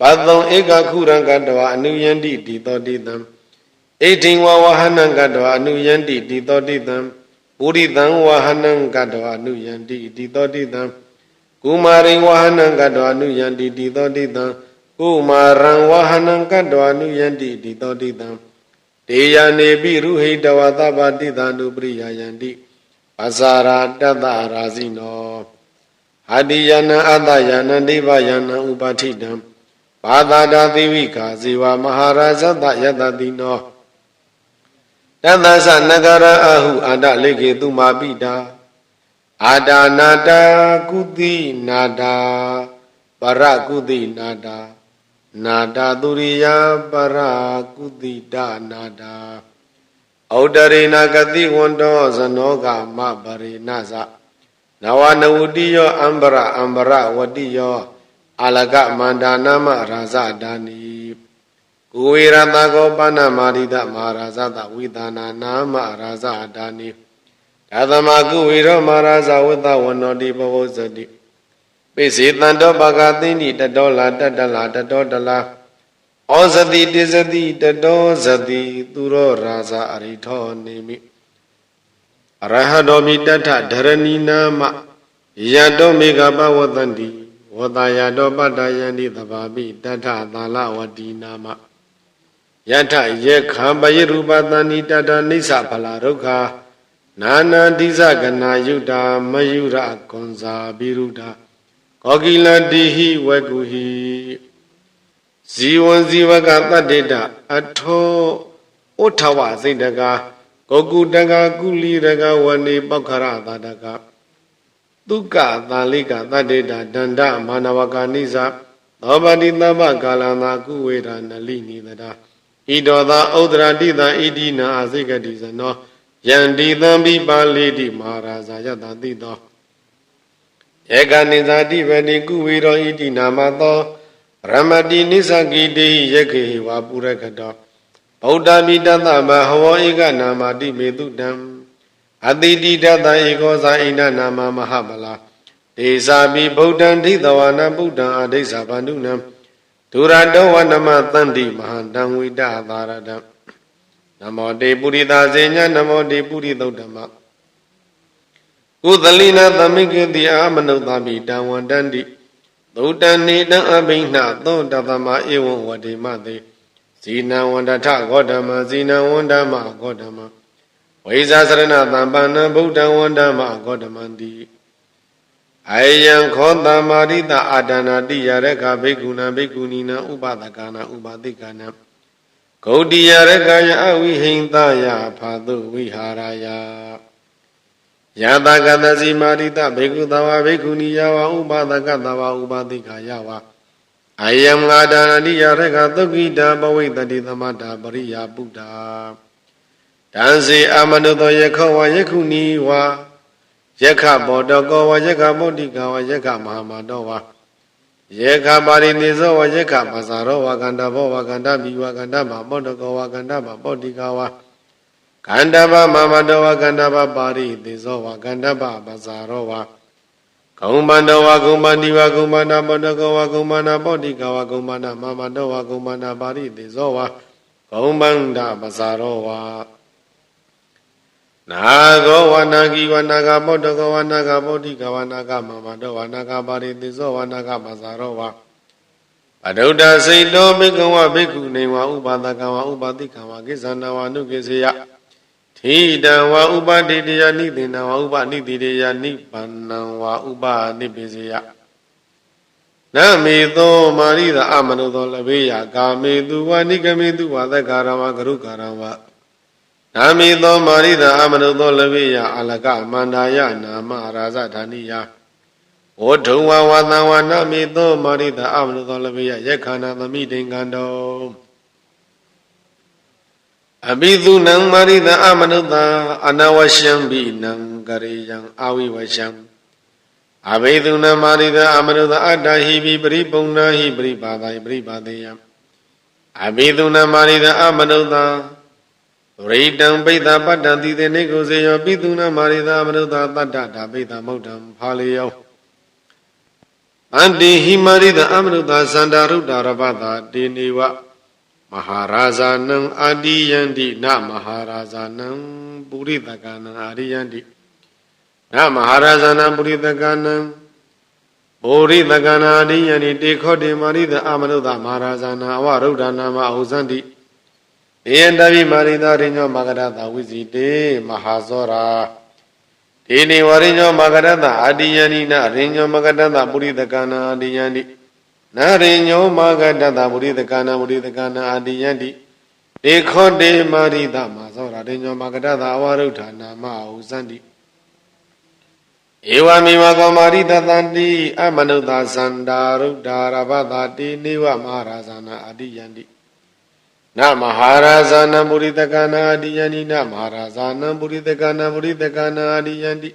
ပသောဧကခုရံကတဝအနုယန္တိတိတောတိတံဣတိဝဝဟနံကတဝအနုယန္တိတိတောတိတံပုရိသံဝဟနံကတဝအနုယန္တိတိတောတိတံကုမာရိဝဟနံကတဝအနုယန္တိတိတောတိတံကုမာရံဝဟနံကတဝအနုယန္တိတိတောတိတံတေယနေပိရုဟိတဝသဗ္ဗတိသနုပရိယယန္တိပဇာရာတတ္တရာဇိနောဟ အာတိယနာအတ္တယနာဒိဗယနာဥပါထိတံဘာသာတာသီဝိကာဇေဝမဟာရာဇတယတတိနောတသသနဂရအဟုအာတလေကေသူမာပိတာအာဒါနာတာကုတိနာတာပရကုတိနာတာနာတာသူရိယပရကုတိတနာတာဩတရေနာကတိဝန္တောဇနောကမပရိနာဇနဝနဝတိယောအံဘရဝတိယောအာလကမန္တာနာမရာဇဒါနိကိုဝေရတကောပဏမာရိတမဟာရာဇတဝိသနာနာမရာဇဒါနိဒါသမကုဝေရောမဟာရာဇဝတ္တဝနောတိဘဝဇတိပိစေတံတောပကသိဏိတတောလာတတလာတတောတလာဩဇတိတိဇတိတတောဇတိသူရောရာဇအရိထောနေမိအရဟတောမိတထဓရဏီနာမယတောမေဃပဝတ္တန္တိဝတ္တယတောပတ္တယန္တိသဘာပိတထသာလဝတိနာမယထယေခံပယရူပတဏိတတနိစ္စဖလာဒုက္ခနာနာတိဇကနာယုတာမယုရကွန်ဇာဘိရုဒာကောကိလတိဟိဝကုဟိဇီဝံဇီဝကတတ္တေတအထောဩထဝစိတ်တကာကောကုတကာကုလိတကာဝနေပောက္ခရသာတကာဒုက္ခသာလိကတတ္တေတဒန္တမာနဝကာနိဇသောပတိသဗ္ဗကာလနာကုဝေဒနလိနိတတာဣတောသာဩဒရာတိသာဣတိနာအစိကတိဇနောယန္တိသံပိပါဠိတိမဟာရာဇာယတတိတောဧကနိဇာတိဝတိကုဝေရောဣတိနာမသောရမတိနိစ္စကိတေယခေဝါပုရကတောဗုဒ္ဓမိတတမဟဝောဧကနာမတိမေတုတံအတိတိတတဧကောဇာဣန္ဒနာမမဟာဗလာဒေသာပိဗုဒ္ဓံဒိသဝနာဗုဒ္ဓံအဒိသဗန္ဓုနံဒုရတောဝနမသန္တိမဟာတံဝိတသာရတံနမောတေပုရိသဇေညနမောတေပုရိသုဒ္ဓမကုသလိနာသမိကေတိအာမနုဿာမိတံဝန္တန္တိသုတံနေတံအဘိနှသောတသမဧဝံဝတိမတေဇီနံဝန္တထဂေါတမဇီနံဝန္တမဂေါတမဝိဇာစရဏသံပန္နဗုဒ္ဓံဝန္တမဂေါတမန္တိအယံခောတမာရိတအာဒနာတိယရခဘိက္ခုနံဘိက္ခုနီနံဥပဒကာနံဥပတိကာနံဂௌတိယရခယအဝိဟိန္တယဖာတုဝိဟာရယယတကတစီမာရိတဘိက္ခုသဝဘိက္ခုနီယဝဥပဒကသဝဥပတိကာယဝအယံငါဒနာတိယရခသုခိတာပဝိတတိသမတာပရိယပုဒ္ဓာတံစေအမနုသောယခောဝယခုနီဝယက္ခဘောတောကောဝယက္ခဗုဒ္ဓိကဝယက္ခမဟာမတောဝယက္ခပါရိနိသောဝယက္ခပဇာရောဝကန္တဘောဝကန္တမိဝကန္တမဘောတကောဝကန္တမဗုဒ္ဓိကဝကန္တဗမမတောဝကန္တဗပါရိနိသောဝကန္တဗပဇာရောဝဂုံမန္တဝဂုံမန္တိဝဂုံမန္တဘောတကောဝဂုံမန္တဗုဒ္ဓိကဝဂုံမန္တမမတောဝဂုံမန္တပါရိနိသောဝဂုံမန္တပဇာရောဝနာဂောဝနာဂီဝနာဂဗုဒ္ဓဂောဝနာဂဗုဒ္ဓိကဝနာဂမမတောဝနာဂပါရိတိသောဝနာဂပဇာရောဝပဒုဒ္ဒစိတ်တောဘိကဝဘိက္ခုနေဝဥပဒကဝဥပတိကဝကိစ္ဆန္ဒဝနုကိစေယထိတံဝဥပတိတယနိသေနဝဥပနိတိတယနိဗ္ဗာနံဝဥပနိပိစေယနမေသောမာရိသအမနုသောလဘေယကာမေတုဝနိကမေတုဝသက္ကာရဝဂရုကာရဝနာမိသောမာရိသအမနုသောလဘေယအလကမန္တာယနာမရာဇဌာနိယဝဋ္ထုံဝဝသံဝနာမိသောမာရိသအမနုသောလဘေယယက္ခဏသမိတိင်္ဂန္တောအဘိသုနံမာရိသအမနုသအနဝရှံဘိနံကရေယံအဝိဝရှံအဘိသုနံမာရိသအမနုသအတ္တဟိပိပရိပုံနာဟိပရိပါဒိပရိပါဒေယံအဘိသုနံမာရိသအမနုသရိတံပိသပတ္တံတိတေနေကိုစေယောပိသုနမာရိသမနုဿတတ္တဓာပိသမௌဒ္ဓံဖာလေယောအန္တိဟိမာရိသမနုဿသန္တာရုဒ္ဓရပတာတေနေဝမဟာရာဇာနံအာတိယန္တိနမဟာရာဇာနံပုရိသကနံအာရိယန္တိနမဟာရာဇာနံပုရိသကနံပုရိသကနာအာရိယန္တိတေခောတေမာရိသမနုဿမဟာရာဇာနံအဝရုဒ္ဓနာမအဟုဇန္တိဧယံတပိမာရိသရိညောမဂရတဝိဇိတေမဟာဇောရာ ဒေနေဝရိညောမကရတအာတိယနိနာရိညောမကရတပုရိသကနာအာတိယန္တိနာရိညောမကရတပုရိသကနာအာတိယန္တိဒေခောတေမာရိတမသောရရိညောမကရတအဝရုဋ္ဌာနာမဟုဇန္တိဧဝမေဝကောမာရိတတန္တိအမနုဿသန္တာရုဒ္ဓာရဘတတိနေဝမဟာရာဇာနာအာတိယန္တိနမဟာရာဇာနံပုရိသကနာအာတိယန္တိနမဟာရာဇာနံပုရိသကနာအာတိယန္တိ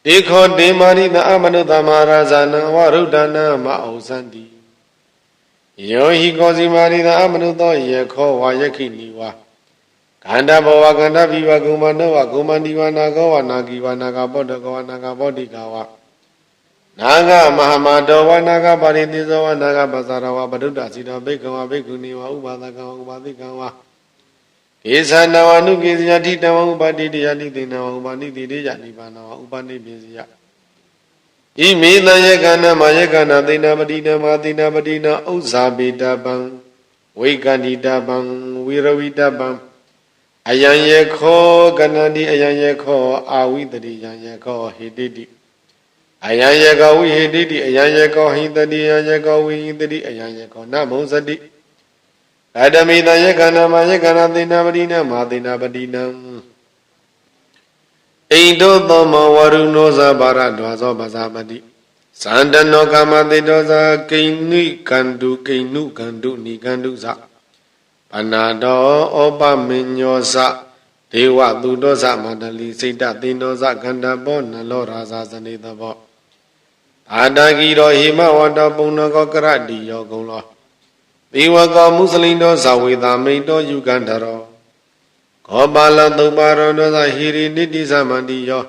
ဒေခောတေမာရိတအမနုဿမဟာရာဇာနံဝရုဒ္ဓနာမဟုဇန္တိယောဟိကောစီမာရိတအမနုဿယေခောဝါယခိနိဝါခန္ဓာဘောဝခန္ဓာပိဝကုမနောဝကုမန္တိဝနာကောဝနာဂိဝနာဂပောတကောဝနာဂပောတိကဝနာဂမဟာမတောဝနာဂပါရိတိဇောဝနာဂပဇာရဝပဒုတ္တစီတောဘိက္ခဝဘိက္ခုနီဝဥပါဒကဝဥပါတိကဝကေသနဝနုကေဇယတိတဝဥပါတိတယတိသေနဝဥပါနိတိတေယနိဗ္ဗာနဝဥပနိပိစယဣမေတယေကနာမယေကနာသေနပတိနမသေနပတိနဥဇ္ဇာပိတပံဝိကန္တိတပံဝိရဝိတပံအယံယေခောကနန္တိအယံယေခောအာဝိတတိယံယေခောဟိတိတိအယံယေခောဝိဟိတိတိအယံယေခောဟိတတိယံယေခောဝိဟိတတိအယံယေခောနမုံစတိကတမိတယေကနာမယေကနာသေနပတိနမသေနပတိနံဣန္ဒောသောမဝရုဏောဇာဘာရဒွာဇောပဇာပတိသန္တနောကာမတေတောဇာကိဏိကန္တုကိဏုကန္တုနိကန္တုဇအနာတောဩပမညောဇဒေဝသူတောဇမန္တလီစိတ်တသေနောဇခန္ဓာဘောနလောရာဇာဇနေတဘောအာတဂီရောဟိမဝတ္တပုံနကောကရတိယောကုံလောသေဝကောမုစလိန်တောဇဝေတာမိန်တောယုကန္တရောခောပါလသုပါရောတောဇဟိရိနိတိသမန္တိယော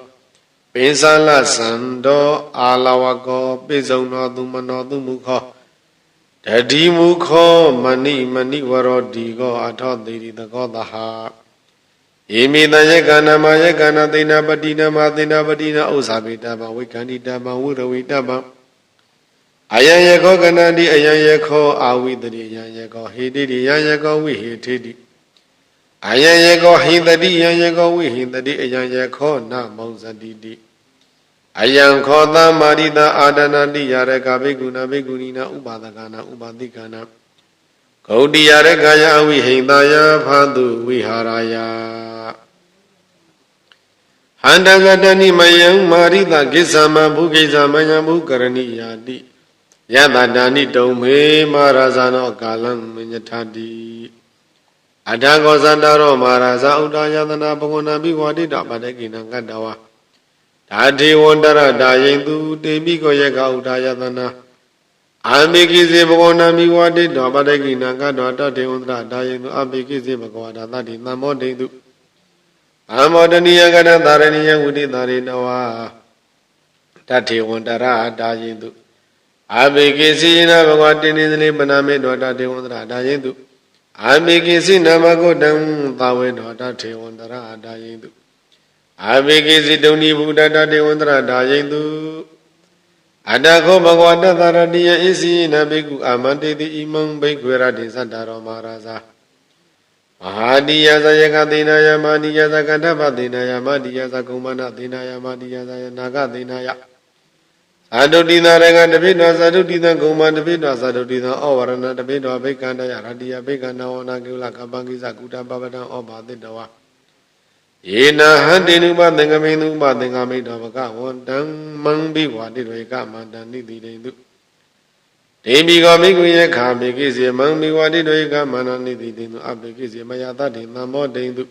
ပိစလသံတောအာလဝကောပိစုံတော်သူမနောသူမုခောတတိမုခောမဏိဝရောတိကောအထောသေတိတကောတဟာဧမိတယေကနာမယေကနာသေနပတိနမသေနပတိနဥစ္စာပိတပံဝိကန္တိတပံဝိရဝိတပံအယံယေခောကနန္တိအယံယေခောအာဝိတတိယံယေခောဟိတိတိယံယေခောဝိဟိထိတိအယံယေခောဟိတတိယံယေခောဝိဟိတတိအယံယေခောနမောဇတိတိအယံခောသမာရိတအာဒနာတိယရကဘိက္ခုနာဘိက္ခုနီနာဥပါဒကနာဥပါတိကနာဂௌတိယရကယအဝိဟိတယဖာတုဝိဟာရယဟန္တကတနိမယံမာရိတကိစ္ဆမဘုကိစ္ဆမယံဘုကရဏိယာတိယတတာနိတုံမေမာရာဇာနောကာလံမညထာတိအထာကောသန္တရောမာရာဇာဥဒ္ဒယတနာဘဂဝနာဘိဝတိတပတကိနံကတ္တဝါဓာတိဝန္တရဒါယိန်သူတေပိကောယကဥဒ္ဒယတနာအာမေကိစေဘဂဝနာဘိဝတိတပတကိနံကတ္တဝါတတေဝန္တရဒါယိန်သူအမေကိစေဘဂဝတာတတိသံမောတေတုအမောတနိယကတသာရဏိယဝိတိသာရိနဝါတထေဝန္တရဒါယိန်သူအမေကိစေနဘဂဝတိနိသလိပနာမေတောတတေဝန္တရဒါယိန်သူအမေကိစေနမဂုတံသာဝေတောတထေဝန္တရဒါယိန်သူအမေကိစေတုန်နိဗုဒ္ဓတတေဝန္တရဒါယိန်သူအတ္တခောဘဂဝတသာရဏိယဣစီနဘိက္ခုအာမန္တေတိဣမံဘိက္ခွေရတိသတ္တရောမဟာရာဇာမဟာတိယဇယကသေနာယမတိယဇကန္တပသေနာယမတိယဇကုမ္မနသေနာယမတိယဇယနာဂသေနာယသာတုတိနာရကတပိတောသာတုတိသကုမ္မတပိတောသာတုတိသဩဝရဏတပိတောဘိက္ခန္တယရတိယဘိက္ခန္တဝနာကိလကပ္ပကိစ္စကုတပပတံဩဘာတိတဝယေနဟန္တိနုပသင်္ကမိနုပသင်္ကမိတောဘဂဝန္တံမံဘိဝါတိရေကမန္တနိတိတေတုဒေမိကောမိကုယေခာမိကိစေမံဘိဝါတိရေကမန္တနိတိတေတုအပိကိစေမယတတေသံမောတေတု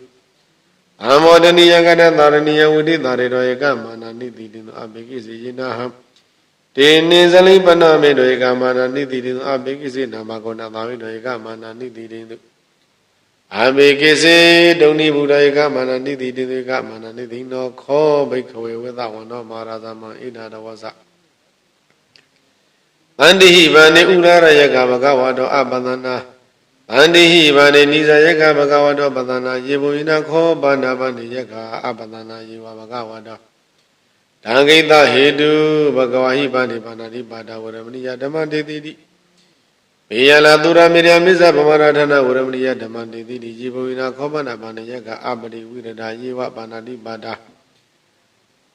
အမောတနိယကတသာရဏိယဝိတိသာရေတောဧကမန္တနိတိတေတုအပိကိစေယေနဟံတေနိဇလိပနာမေတောဧကမန္တနိတိတေတုအပိကိစေနာမကောနာသာဝိတောဧကမန္တနိတိတေတုအမေကိစေဒုန်နိဗုဒ္ဓဧကမန္တနိတိတေတုဧကမန္တနိတိနောခောဘိက္ခဝေဝေသဝန္တောမဟာရာဇမံဣဒာတဝဇသန္တိဟိဗန္တိဥရရယကဘဂဝတောအပသနာသန္တိဟိဗန္တိနိဇယကဘဂဝတောပသနာယေဘုယနာခောဗန္ဒဗန္တိယကအပသနာယေဝဘဂဝတောတံဂိတဟေတုဘဂဝဟိဗန္တိဗန္တိပါဒဝရမဏိယဓမ္မတေတိတိဘေယလာသူရမေရမိစ္ဆဗမရဌာနဝရမဏိယဓမ္မတေတိတိယေဘုယနာခောဗန္ဒဗန္တိယကအပတိဝိရဒယေဝဗန္တိပါဒ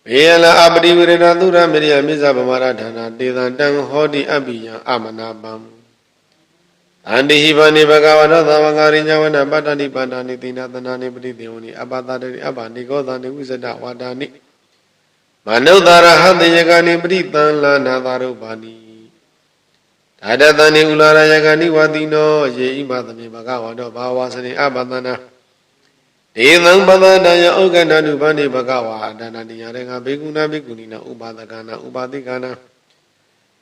ဘေယလာအပတိဝရဏသုရမေရိယမိစ္ဆဗမာရဌာနာတေသံတံဟောတိအပိယံအမနာပံအန္တိဟိဗာနိဘဂဝရသဝဂရိညဝနပတ္တနိပါဏာနိတိနာသနာနိပတိတေဝနိအပတတရိအပနိကောသနိဝိဇဒဝါဒာနိမနုဿာရဟတယကနိပရိသံလာနာသာရုပါနိဒါဒတနိဥလာရယကနိဝတိနောယေဣမသမေဘဂဝတောဘာဝစရိအပတနာဒေသံပဒတယဩကဏတုဗန္တိဘဂဝါအတနာတိယရေငါဘေကုဏဘေကုဏိနာဥပါဒကနာဥပါတိကနာ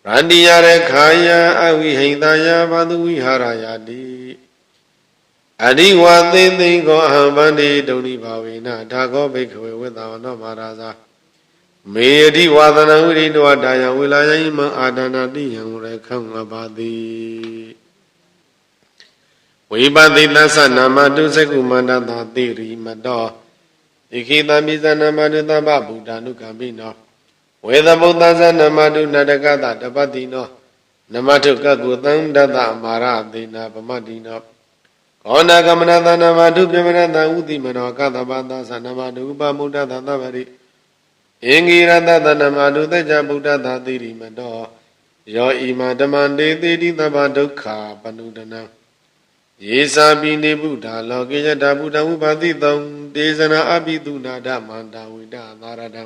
ဗန္တိယရေခာယအဝိဟိတယဘာသူဝိဟာရယတိအရိဝသေသိကောအဟံဗန္တိဒုံနိဘာဝေနဒါကောဘိခဝေဝိသဝနောမဟာရာဇာမေယတိဝါဒနာဝိရိတောတာယဝေလာယိမံအာဒနာတိယံရေခံငပါတိဝိပတိသသနာမတုစကုမန္တသာတိရိမတောဣခိတမိဇနာမတုသဗ္ဗဗုဒ္ဓ ानु ကံပိနောဝေသဗုဒ္ဓဇနမတုနတကတတပတိနောနမတုကကုသံတတအမာရသေနာပမတိနောကောဏကမနသနမတုပြမနတဥတိမနောကသဗ္ဗသသနမတုဥပမုဒ္ဒသသဗ္ဗရိအင်္ဂိရတသနမတုသေချဗုဒ္ဓသာတိရိမတောယောဣမဓမ္မတေတိတိသဗ္ဗဒုက္ခပနုဒနံယေစာပိနေဗုဒ္ဓလောကေယတဗုဒ္ဓဥပါတိတောတေဇနာအပိတုနာဒမန္တဝိဒသာရတံ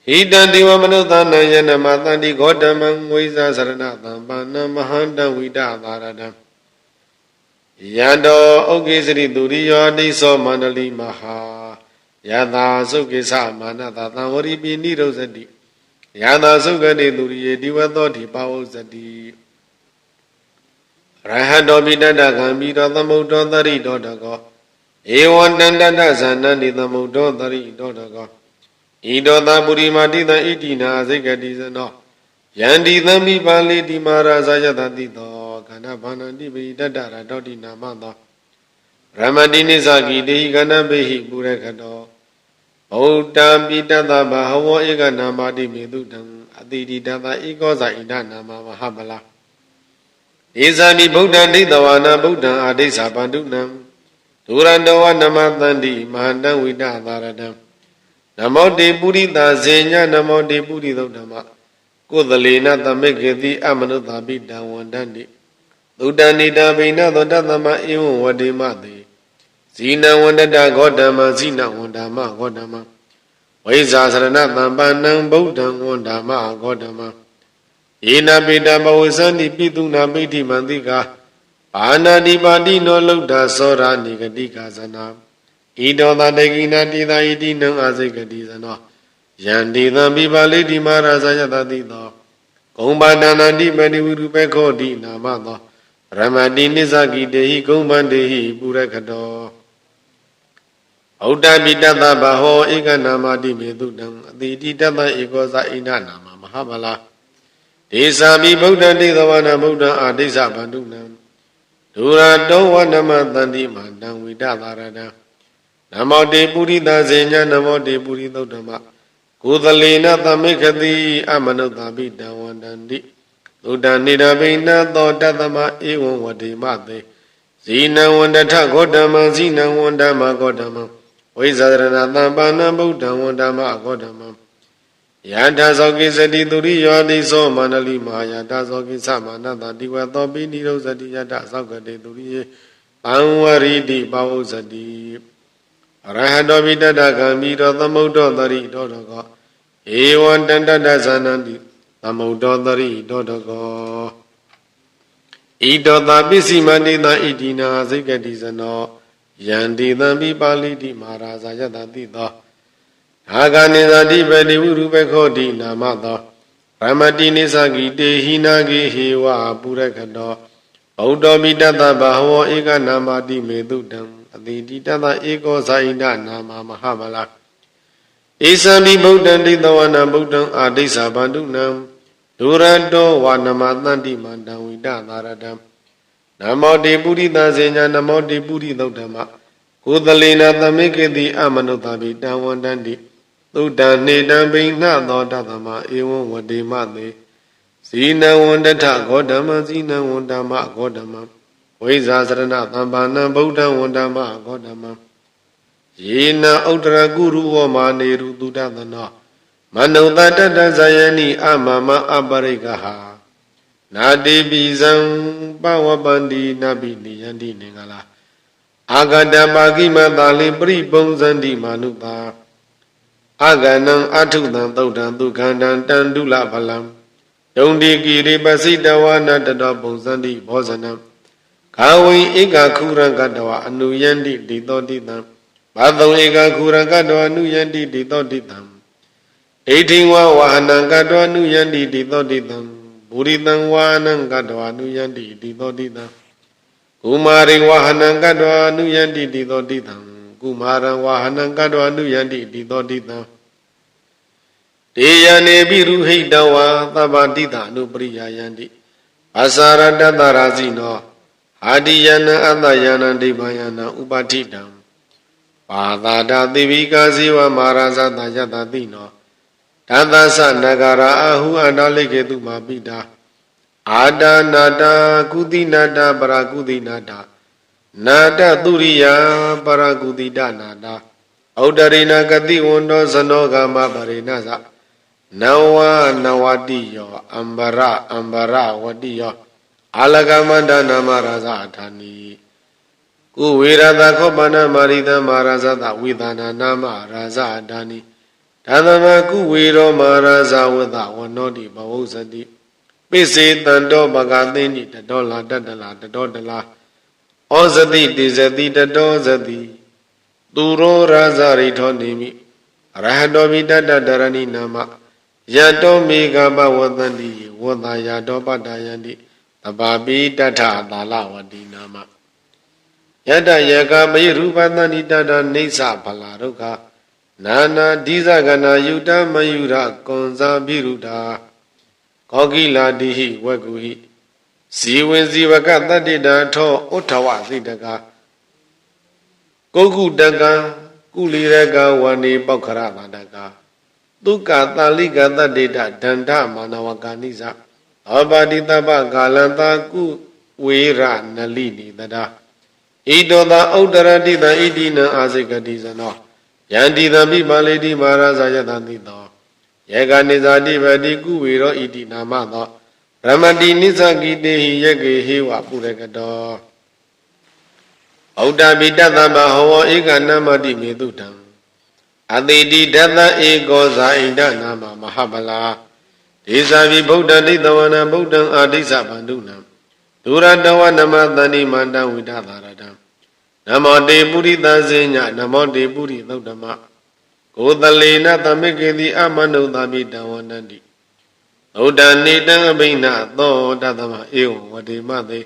ဟိတံတိဝမနုဿာနယနမသန္တိဂေါတမံဝိဇာစရဏသံပါဏမဟန္တဝိဒသာရတံယံတောဩကေစရိသူရိယောတိသောမန္တလိမဟာယသာသုကေသမာနတသံဝရိပိနိရောဇတိယသာသုဂတိသူရိယေဒီဝသောတိပါဝဇတိရဟတောပိတတကံမိတောသမုဒ္ဒောတရိတောတကောဧဝံတန္တတဇာနန္တိသမုဒ္ဒောတရိတောတကောဣတောသပုရိမာတိတံဣတိနာအစိကတိဇနောယန္တိသံမိပါဠိတိမာရာဇာယတတိတောခန္ဓဘာနန္တိပိတတရတောတိနာမသောရမတိနိသကိတေဟိကဏဘေဟိပုရခတောဗုဒ္ဓံပိတတဘဟဝောဧကနာမတိမေတုတံအတိတိတတဧကောဇာဣဒနာမမဟာပလာဧဇာတိဗုဒ္ဓံဒိဋ္ဌဝါနာဗုဒ္ဓံအာဒိဋ္ဌဗန္တုနံဒုရန္တောဝနမသန္တိမဟာတံဝိဒသာရတံနမောတေပုရိသဇေညနမောတေပုရိသုဓမ္မကုသလေနသမိကေတိအမနုဿာပိတံဝန္တန္တိသုတ္တနိတာဘိနသောတသမဧဝံဝတိမတေဇိနဝန္တတဂေါတမဇိနဝန္ဓမ္မဂေါတမဝိဇာစရဏသံပန္နံဗုဒ္ဓံဝန္ဓမ္မဂေါတမယေနပိတဘဝဇန္တိပိတုနာပိဋိမန္တိကာဘာနာတိပါတိနောလုဒ္ဓသောရာနိဂတိကာဇနာဣတောသတေကိနာတိသာဣတိနံအာစိကတိဇနောယန္တိသံပိပါဠိတိမာရာဇယတတိသောဂုံဘာနာနန္တိမဏိဝိရုပေခောတိနာမသောရမတိနိစ္စကိတေဟိဂုံဗန္တေဟိပုရခတောဩတ္တပိတတဘဟောဧကနာမတိမေတုတံအတိတိတတဧကောဇဣန္ဒနာမမဟာဗလာဒေသာမိဗုဒ္ဓတိသဝနာဗုဒ္ဓအာဒိဋ္ဌဗန္တုနံဒုရတောဝနမသန္တိမန္တံဝိဒသာရတံနမောတေပုရိသဇေညနမောတေပုရိသုဓမ္မကုသလေနသမိခတိအမနုဿာပိတံဝန္တန္တိသုတ္တနိဒဘိနသောတသမဧဝံဝတိမတေဇိနံဝန္တထဂေါတမံဇိနံဝန္ဓမ္မဂေါတမံဝိဇာရဏသံပါဏံဗုဒ္ဓံဝန္ဓမ္မဂေါတမံယန္တာသောကိစတိသူရိယောတိသောမန္တလိမဟာယတာသောကိသမနတတိဝသောပိနိရောဇတိယတသောကတိသူရိယေပံဝရိတိပဝုဇတိအရဟတောပိတတကံမိတောသမုဒ္ဒောတရိတောတကောဧဝံတန္တတဇာနန္တိသမုဒ္ဒောတရိတောတကောဣတောသပစ္စည်းမန္တိတဣတိနာစိကတိဇနောယန္တိသံပိပါဠိတိမာရာဇာယတတိသောအာဂနိသတိပတိဝုရုပခောတိနာမသောရမတိနိသကိတေဟိနာဂိဟေဝပုရခတောဗုဒ္ဓောပိတတဘဟဝောဧကနာမတိမေတုတံအတိတိတတဧကောဇာဣန္ဒနာမမဟာဗလာဧသံမိဗုဒ္ဓံဒိဋ္ဌဝနာဗုဒ္ဓံအာဒိဋ္ဌဗန္တုနံဒုရတောဝနမသန္တိမန္တံဝိဒသာရတံနမောတေပုရိသဇေညနမောတေပုရိသုဓမ္မကုသလေနသမိကေတိအမနုဿာပိတံဝန္တန္တိသုတ္တနေတံဘိနသောတသမဧဝံဝတိမတေဇိနံဝန္တထဂေါတမံဇိနံဝန္ဓမ္မဂေါတမံဝိဇာစရဏသံပါဏံဗုဒ္ဓံဝန္ဓမ္မဂေါတမံယ ယေနဥဒ္ဒရကုရုဝမာနေရုတုဒသနောမနုဿတတ္တဇယနိအမမအပရိကဟာနာတိပိဇံပဝပန္တိနပိနိယန္တိနေငလာအာဂတပါကိမသာလိပရိပုံဇန္တိမာနုတာအာဂနံအထုတံသုတ်တံဒုက္ခန္တံတန္တုလဖလံယုံတိကိရိပစိတဝနာတတောပုံဇန္တိဘောဇနံခာဝိဧကခုရကတဝအနုယန္တိတိတောတိတံဘာသုံဧကခုရကတဝအနုယန္တိတိတောတိတံဣတိဝဝဟနံကတဝအနုယန္တိတိတောတိတံဘူရိတံဝါနံကတဝအနုယန္တိတိတောတိတံကုမာရိဝဟနံကတဝအနုယန္တိတိတောတိတံကုမာရံဝဟနံကတဝအနုယန္တိတိတောတိတံတေယနေပိရုဟိတဝါသဗ္ဗတိတအနုပရိယာယန္တိအစာရတတရာဇိနောအာတိယနံအတ္တယနံဒိဗ္ဗယနံဥပတိတံပါသာဒသေဝိကာဇေဝမာရဇတယတတိနောတသသနဂရာအဟုအန္တလိကေတုမာပိတာအာဒနာတာကုတိနာတာပရာကုတိနာတာနာတသုရိယပရာကုတိတနာတာဩဒရိနာကတိဝန္တောဇနောဂမပရိနသနဝနဝတိယောအမ္ဘရဝတိယောအာလကမန္တနာမရာဇအထာနိကုဝေရတခောပနမာရိတမာရာဇတဝိသနာနာမရာဇအထာနိဓမ္မကုဝေရောမာရာဇဝတဝနောတိဘဝုဇတိပိစေတံတောပကသိနိတတောလာတတလာတတောတလာဩဇတိတိဇတိတတောဇတိသူရောရာဇရိထောနေမိရဟတောမိတတတရဏိနာမယတောမေဃဘဝတန္တိဝတ္တယတောပတ္တယန္တိတဘာပိတထသာလဝတိနာမယတယကမေရူပတန္တိတတနေသဖလာဒုက္ခနာနာဒီဇဂနာယုတမယုရကွန်ဇာပိရုတာကောကိလာတိဟိဝကုဟိဇီဝင်ဇီဝကတတ္တိတာထောဥထဝသိတကကုက္ကုတကံကုလီရကဝဏီပောက္ခရသတကဒုက္ခတာလိကတတ္တိတဒန္ဓမာနဝကာနိသအပါတိတပကာလန္တာကုဝေရနလိနိတတာဣတောသာဥဒ္ဒရတိတဣတိနံအာစိကတိဇနောယန္တိသပိပါလေတိမာရဇာယတတိတောယေကနေဇာတိပတိကုဝေရောဣတိနာမသောရမတိနိသကိတေဟိယကေဟေဝပုရကတောဩဒ္ဓပိတတမဟောဧကနမတိမေတုတံအတိတိဒတဧကောဇာဣန္ဒနာမမဟာဗလာဒေဇာပိဗုဒ္ဓတိတဝနံဗုဒ္ဓံအာတိစ္ဆဗန္ဓုနံဒုရတဝနမတဏိမန္တဝိဒသာရတံနမောတေပုရိသဇေညနမောတေပုရိသုတ္တမကိုသလေနသမိကေတိအမနုဿာမိတံဝနန္တိသုဒ္ဓနေတံအဘိနသောတသမဧဝံဝတိမသေ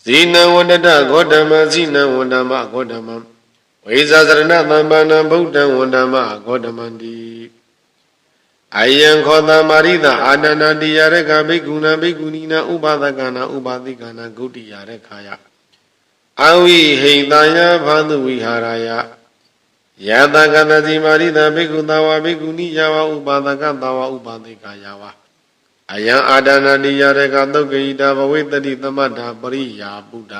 ဇိနံဝတ္တဂေါတမဇိနံဝန္တမဂေါတမဝိဇာစရဏသမ္ပန္နဗုဒ္ဓံဝန္တမဂေါတမန္တိအယံခောတမာရိတအာနန္ဒတိယရကဘိက္ခုနာဘိက္ခုနီနာဥပဒကနာဥပတိကနာဂုတိယရခာယအဝိဟိတယဘာသူဝိဟာရယယတကတတိမာရိတဘိက္ခုတဝဘိက္ခုနီယဝဥပဒကတဝဥပတိကယဝအယံအာဒနာတိယရကသုတ်ကိတာဘဝိတတိသမတ္တာပရိယာပုဒ္ဓ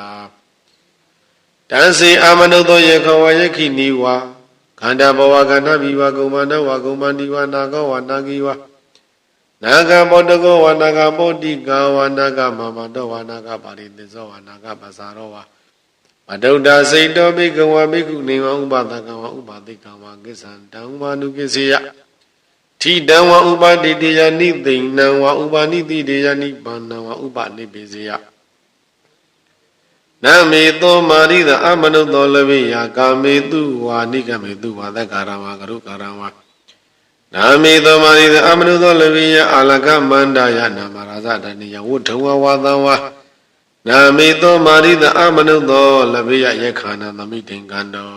တံစေအာမနုသောယေခဝယခိနိဝါခန္ဓာဘဝကဏဘိဝကုမန္တဝကုမန္တိဝနာကောဝနာကိဝနာဂဘောတကောဝနာဂဘောတိကာဝနာဂမမတောဝနာဂပါရိသစ္စောဝနာဂပဇာရောဝမဒုဒ္ဒစိတ်တောဘိကဝဘိက္ခုနေဝဥပဒကဝဥပတိကဝကိစ္ဆံတံဥပါနုကိစေယထိတံဝဥပတိတေယနိသိဏံဝဥပနိတိတေယနိဗ္ဗာနံဝဥပနိပိစေယနမေသောမာရိသအမနုသောလဝိယကာမေတုဝါနိကမေတုဝါသက္ကာရဝါကရုကာရဝါနာမေသောမာရိသအမနုသောလဝိယအာလကမန္တယနာမရာဇတဏိယဝုထဝဝါသံဝါနာမေသောမာရိသအမနုသောလဝိယယက္ခာနသမိတင်္ကန္တော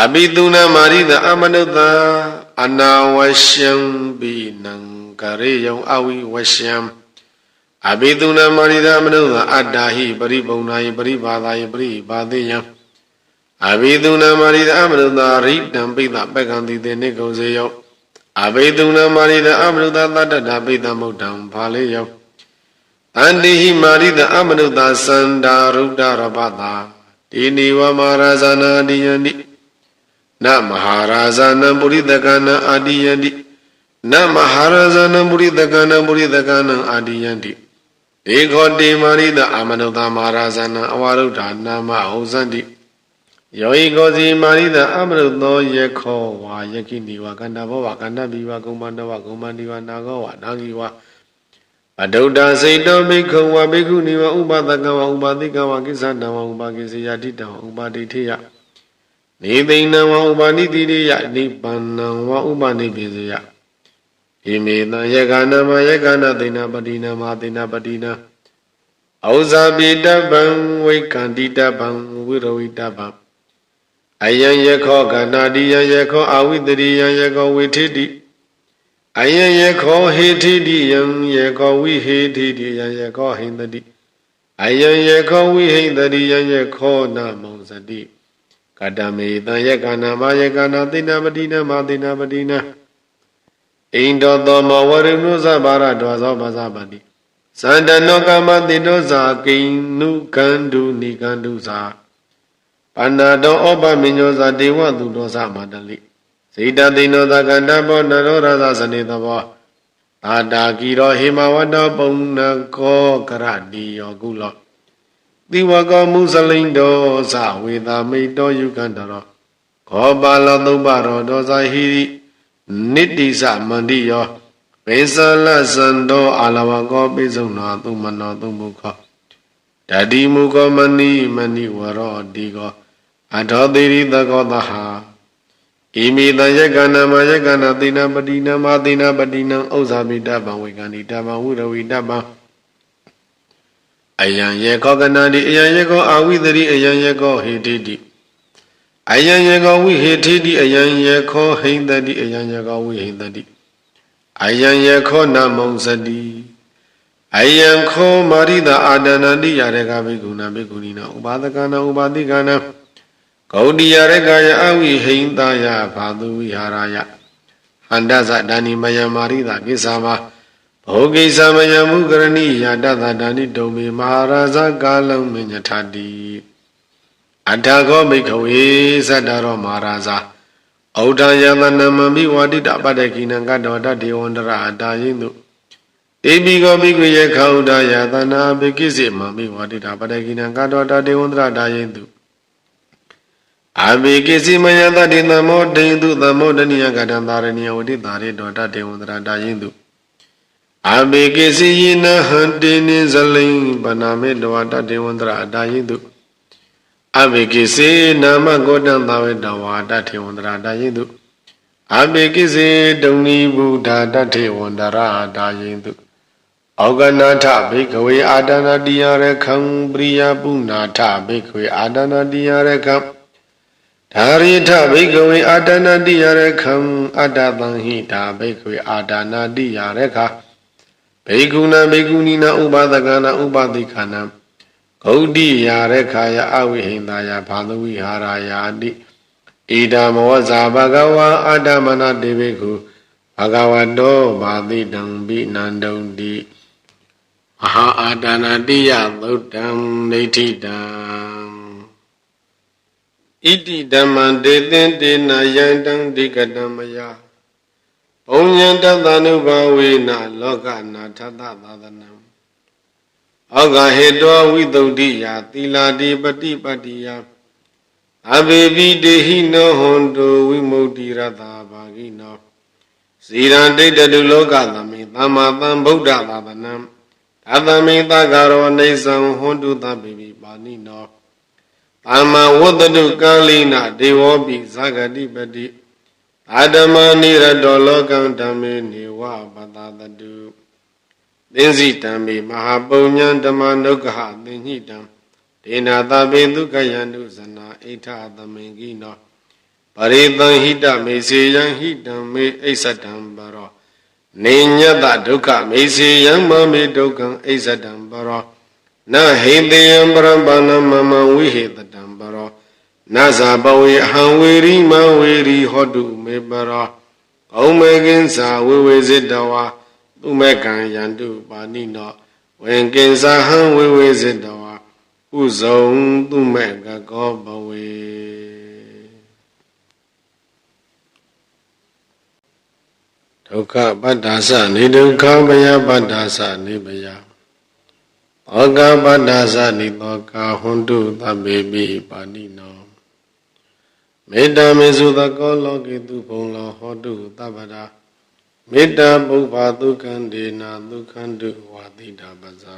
အဘိတုနာမာရိသအမနုသာအနာဝရှံဘိနံကရေယံအဝိဝရှံအဘိတုနာမာရိသအမနုသာအတ္တာဟိပရိပုံနာယပရိဘာသာယပရိဘာသေယံအဘိတုနာမာရိသအမနုသာရိတံပိသပက္ကံတိတေနိကုံစေယောအဘိတုနာမာရိသအမနုသာတတ္တတာပိသမုဒ္ဒံဘာလေယောတန္တိဟိမာရိသအမနုသာစန္ဒာရုဒ္ဒရပတာဒီနိဝမာရဇာနာတိယန္တိ na maharazana buridagana adiyandi na maharazana buridagana adiyandi dekhode marida amanudha maharazana awaruddha nama hosandi yogi gosi marida amarudho yekho wa yakini wa kanda bhava kanda biva kumbandava kumbandiva nago wa nagiva Adauda Saito Bhikkhu wa Bhikkhuni wa Upadaka wa Upadika wa Kisana wa Upakisiya Dita wa Upadithiya Nidina wa Upadithiya Nibbana wa Upadipisiya Imeda Yagana ma Yagana Dina Padina ma Dina Padina Ausabita Bang Vaikandita Bang Viravita Bang Ayan Yekho Ganadiya Yekho Awidriya Yekho Vithiti Ayan yekho hethidi yang yekho vihethidi yang yekho hindadi Ayan yekho vihindadi yang yekho namonsadi Kadame tan yekana ma yekana tina padina ma tina padina Indo dhamma varunu sabara dvaso basabadi Sandano kama tino sa kinu kandu ni kandu sa Panado opa minyo sa dewa tudo sa madali Sita dino da kanda po naro rasa sanita po Tada kiro himawada puna ko karadi yogulo Diwa ko musalindo sa wita mito yukandaro Ko bala tuparo dosa hiri Niti sa mandiyo Pesala sando alawa ko pesuna tumano tumuko Dadi muko mani waro digo Adhodiri tako taha Imida yagana ma yagana dina padina ma dina padina Ausabita bang vaikandita bang viravita bang Ayan yekho ganadi ayan yekho awidari ayan yekho hethidi Ayan yekho vihethidi ayan yekho hindadi ayan yekho vihindadi Ayan yekho namonsadi Ayan kho marida adanandi yareka bhikkhuna bhikkhunina upadakana upadikana Gaudiya rekaya awi hindaya bhadu viharaya Handasa dani maya marida kisama Bhogi samaya mukarani yadada dani domi maharaja kalam minyathadi Adhago bhikkhawe sadaro maharaja Audaya dhanamami wadita padakina kadota devandara adayindu Debigo bhikkhuye kaudaya dhana bhikisi mami wadita padakina kadota devandara adayindu Abhikisi mayata di namo dendu namo daniya kadantharaniya uditari dota devandara adayindu Abhikisi yina hantini zaling paname dota devandara adayindu Abhikisi nama godanthawe dawata devandara adayindu Abhikisi dungni buddha devandara adayindu Auganatha bhikkhawe adana diyarekham priya punatha bhikkhawe adana diyarekham Dharita bhikkhawe adana diyarekham adatanhita bhikkhawe adana diyarekha Bhikkhuna bhikkhunina upadakana upadikana Gaudiya rekhaya avihindaya bhadu viharaya adi Idamawasa bhagava adamana devekhu Bhagavato bhadidam binandaundi Maha adana diya dhuddham nithidam Iti dhamma detendena yandang dikadamaya Punyanta dhanubhavena lokana tata tadanam Aga hedwa vidaudiya tiladi patipatiya Abhevi dehino hondo vimoti radha bhagino Sirante dadu lokadami tamatam buddha tadanam Tadami takaro nesam hondo tabivi panino Tama wadadu kalina devopi sagati pati Adama nirado lokam dhammi niwa patadadu Dinsi dhammi mahapunyan dhamma nukha dinhitam Dena tabi dukhayandu sana ita dhamengino Paritan hita me seyang hitam me aisatam baro Ninyata dukha me seyang mame dukham aisatam baro Na hindiyam brahmana mama vihetatam baro Na sabawe hanveri maveri hodu me baro Kaumekinsa vivesidawa Tumekan yandu panino Wenkinsa han vivesidawa Uzong tumeka kobawe ဒုက္ခပတ္တာသနိဒုက္ခဘယပတ္တာသနိဘယသောကပတ္တာသနိသောကဟွန်တုသဗ္ဗေပိပါဏိနောမေတ္တာမေစုသကောလောကေတုဘုံလောဟောတုသဗ္ဗရာမေတ္တာပုဗ္ဗဒုက္ခံဒေနာဒုက္ခံတုဝါတိတာပဇာ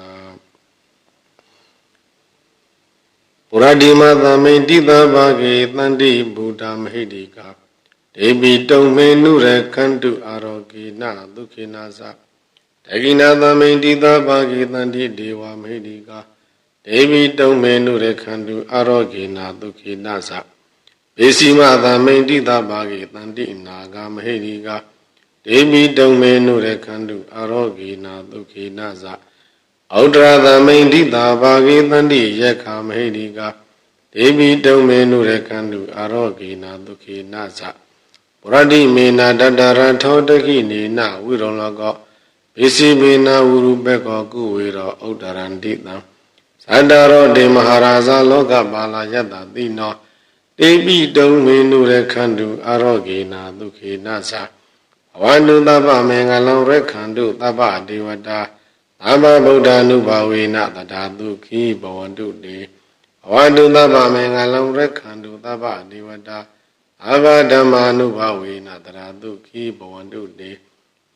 ပုရတိမသမိန်တိသဘာဂေတန္တိဗုဒ္ဓမဟိတိကာဒေပိတုံမေနုရခန္တုအာရောဂေနဒုက္ခေနာသတကိနာသမိန်တိသဘာဂေတန္တိဒေဝမဟိတိကာဒေပိတုံမေနုရခန္တုအာရောဂေနဒုက္ခေနာသဘေစီမသမိန်တိသဘာဂေတန္တိနာဂမဟိတိကာဒေပိတုံမေနုရခန္တုအာရောဂေနဒုက္ခေနာသဩဒရာသမိန်တိသဘာဂေတန္တိယက္ခမဟိတိကာဒေပိတုံမေနုရခန္တုအာရောဂေနဒုက္ခေနာသပရတိမေနာတတရထောတခိနေနဝိရောလောကောဘေစီမေနာဝရုပကောကုဝေရောဩဒရန္တိတံသန္တရောဒေမဟာရာဇလောကပါလာယတ္တတိနောဒေပိတုံမေနုရခန္တုအာရောဂေနဒုက္ခေနာသဘဝန္တုသဗ္ဗမေငလောရခန္တုသဗ္ဗဒေဝတာသမ္မာဗုဒ္ဓ ानु ဘာဝေနတထာဒုက္ခိဘဝန္တုတေဘဝန္တုသဗ္ဗမေငလောရခန္တုသဗ္ဗဒေဝတာအဘဓမ္မာ ानु ဘာဝေနတထာဒုက္ခိဘဝန္တုတေ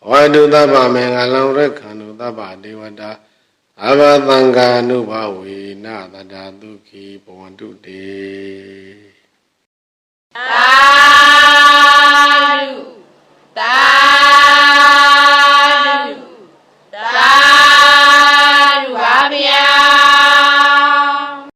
ဘဝန္တုသဗ္ဗမေငလောရခန္တုသဗ္ဗဒေဝတာအဘသံဃာ ानु ဘာဝေနတထာဒုက္ခိဘဝန္တုတေ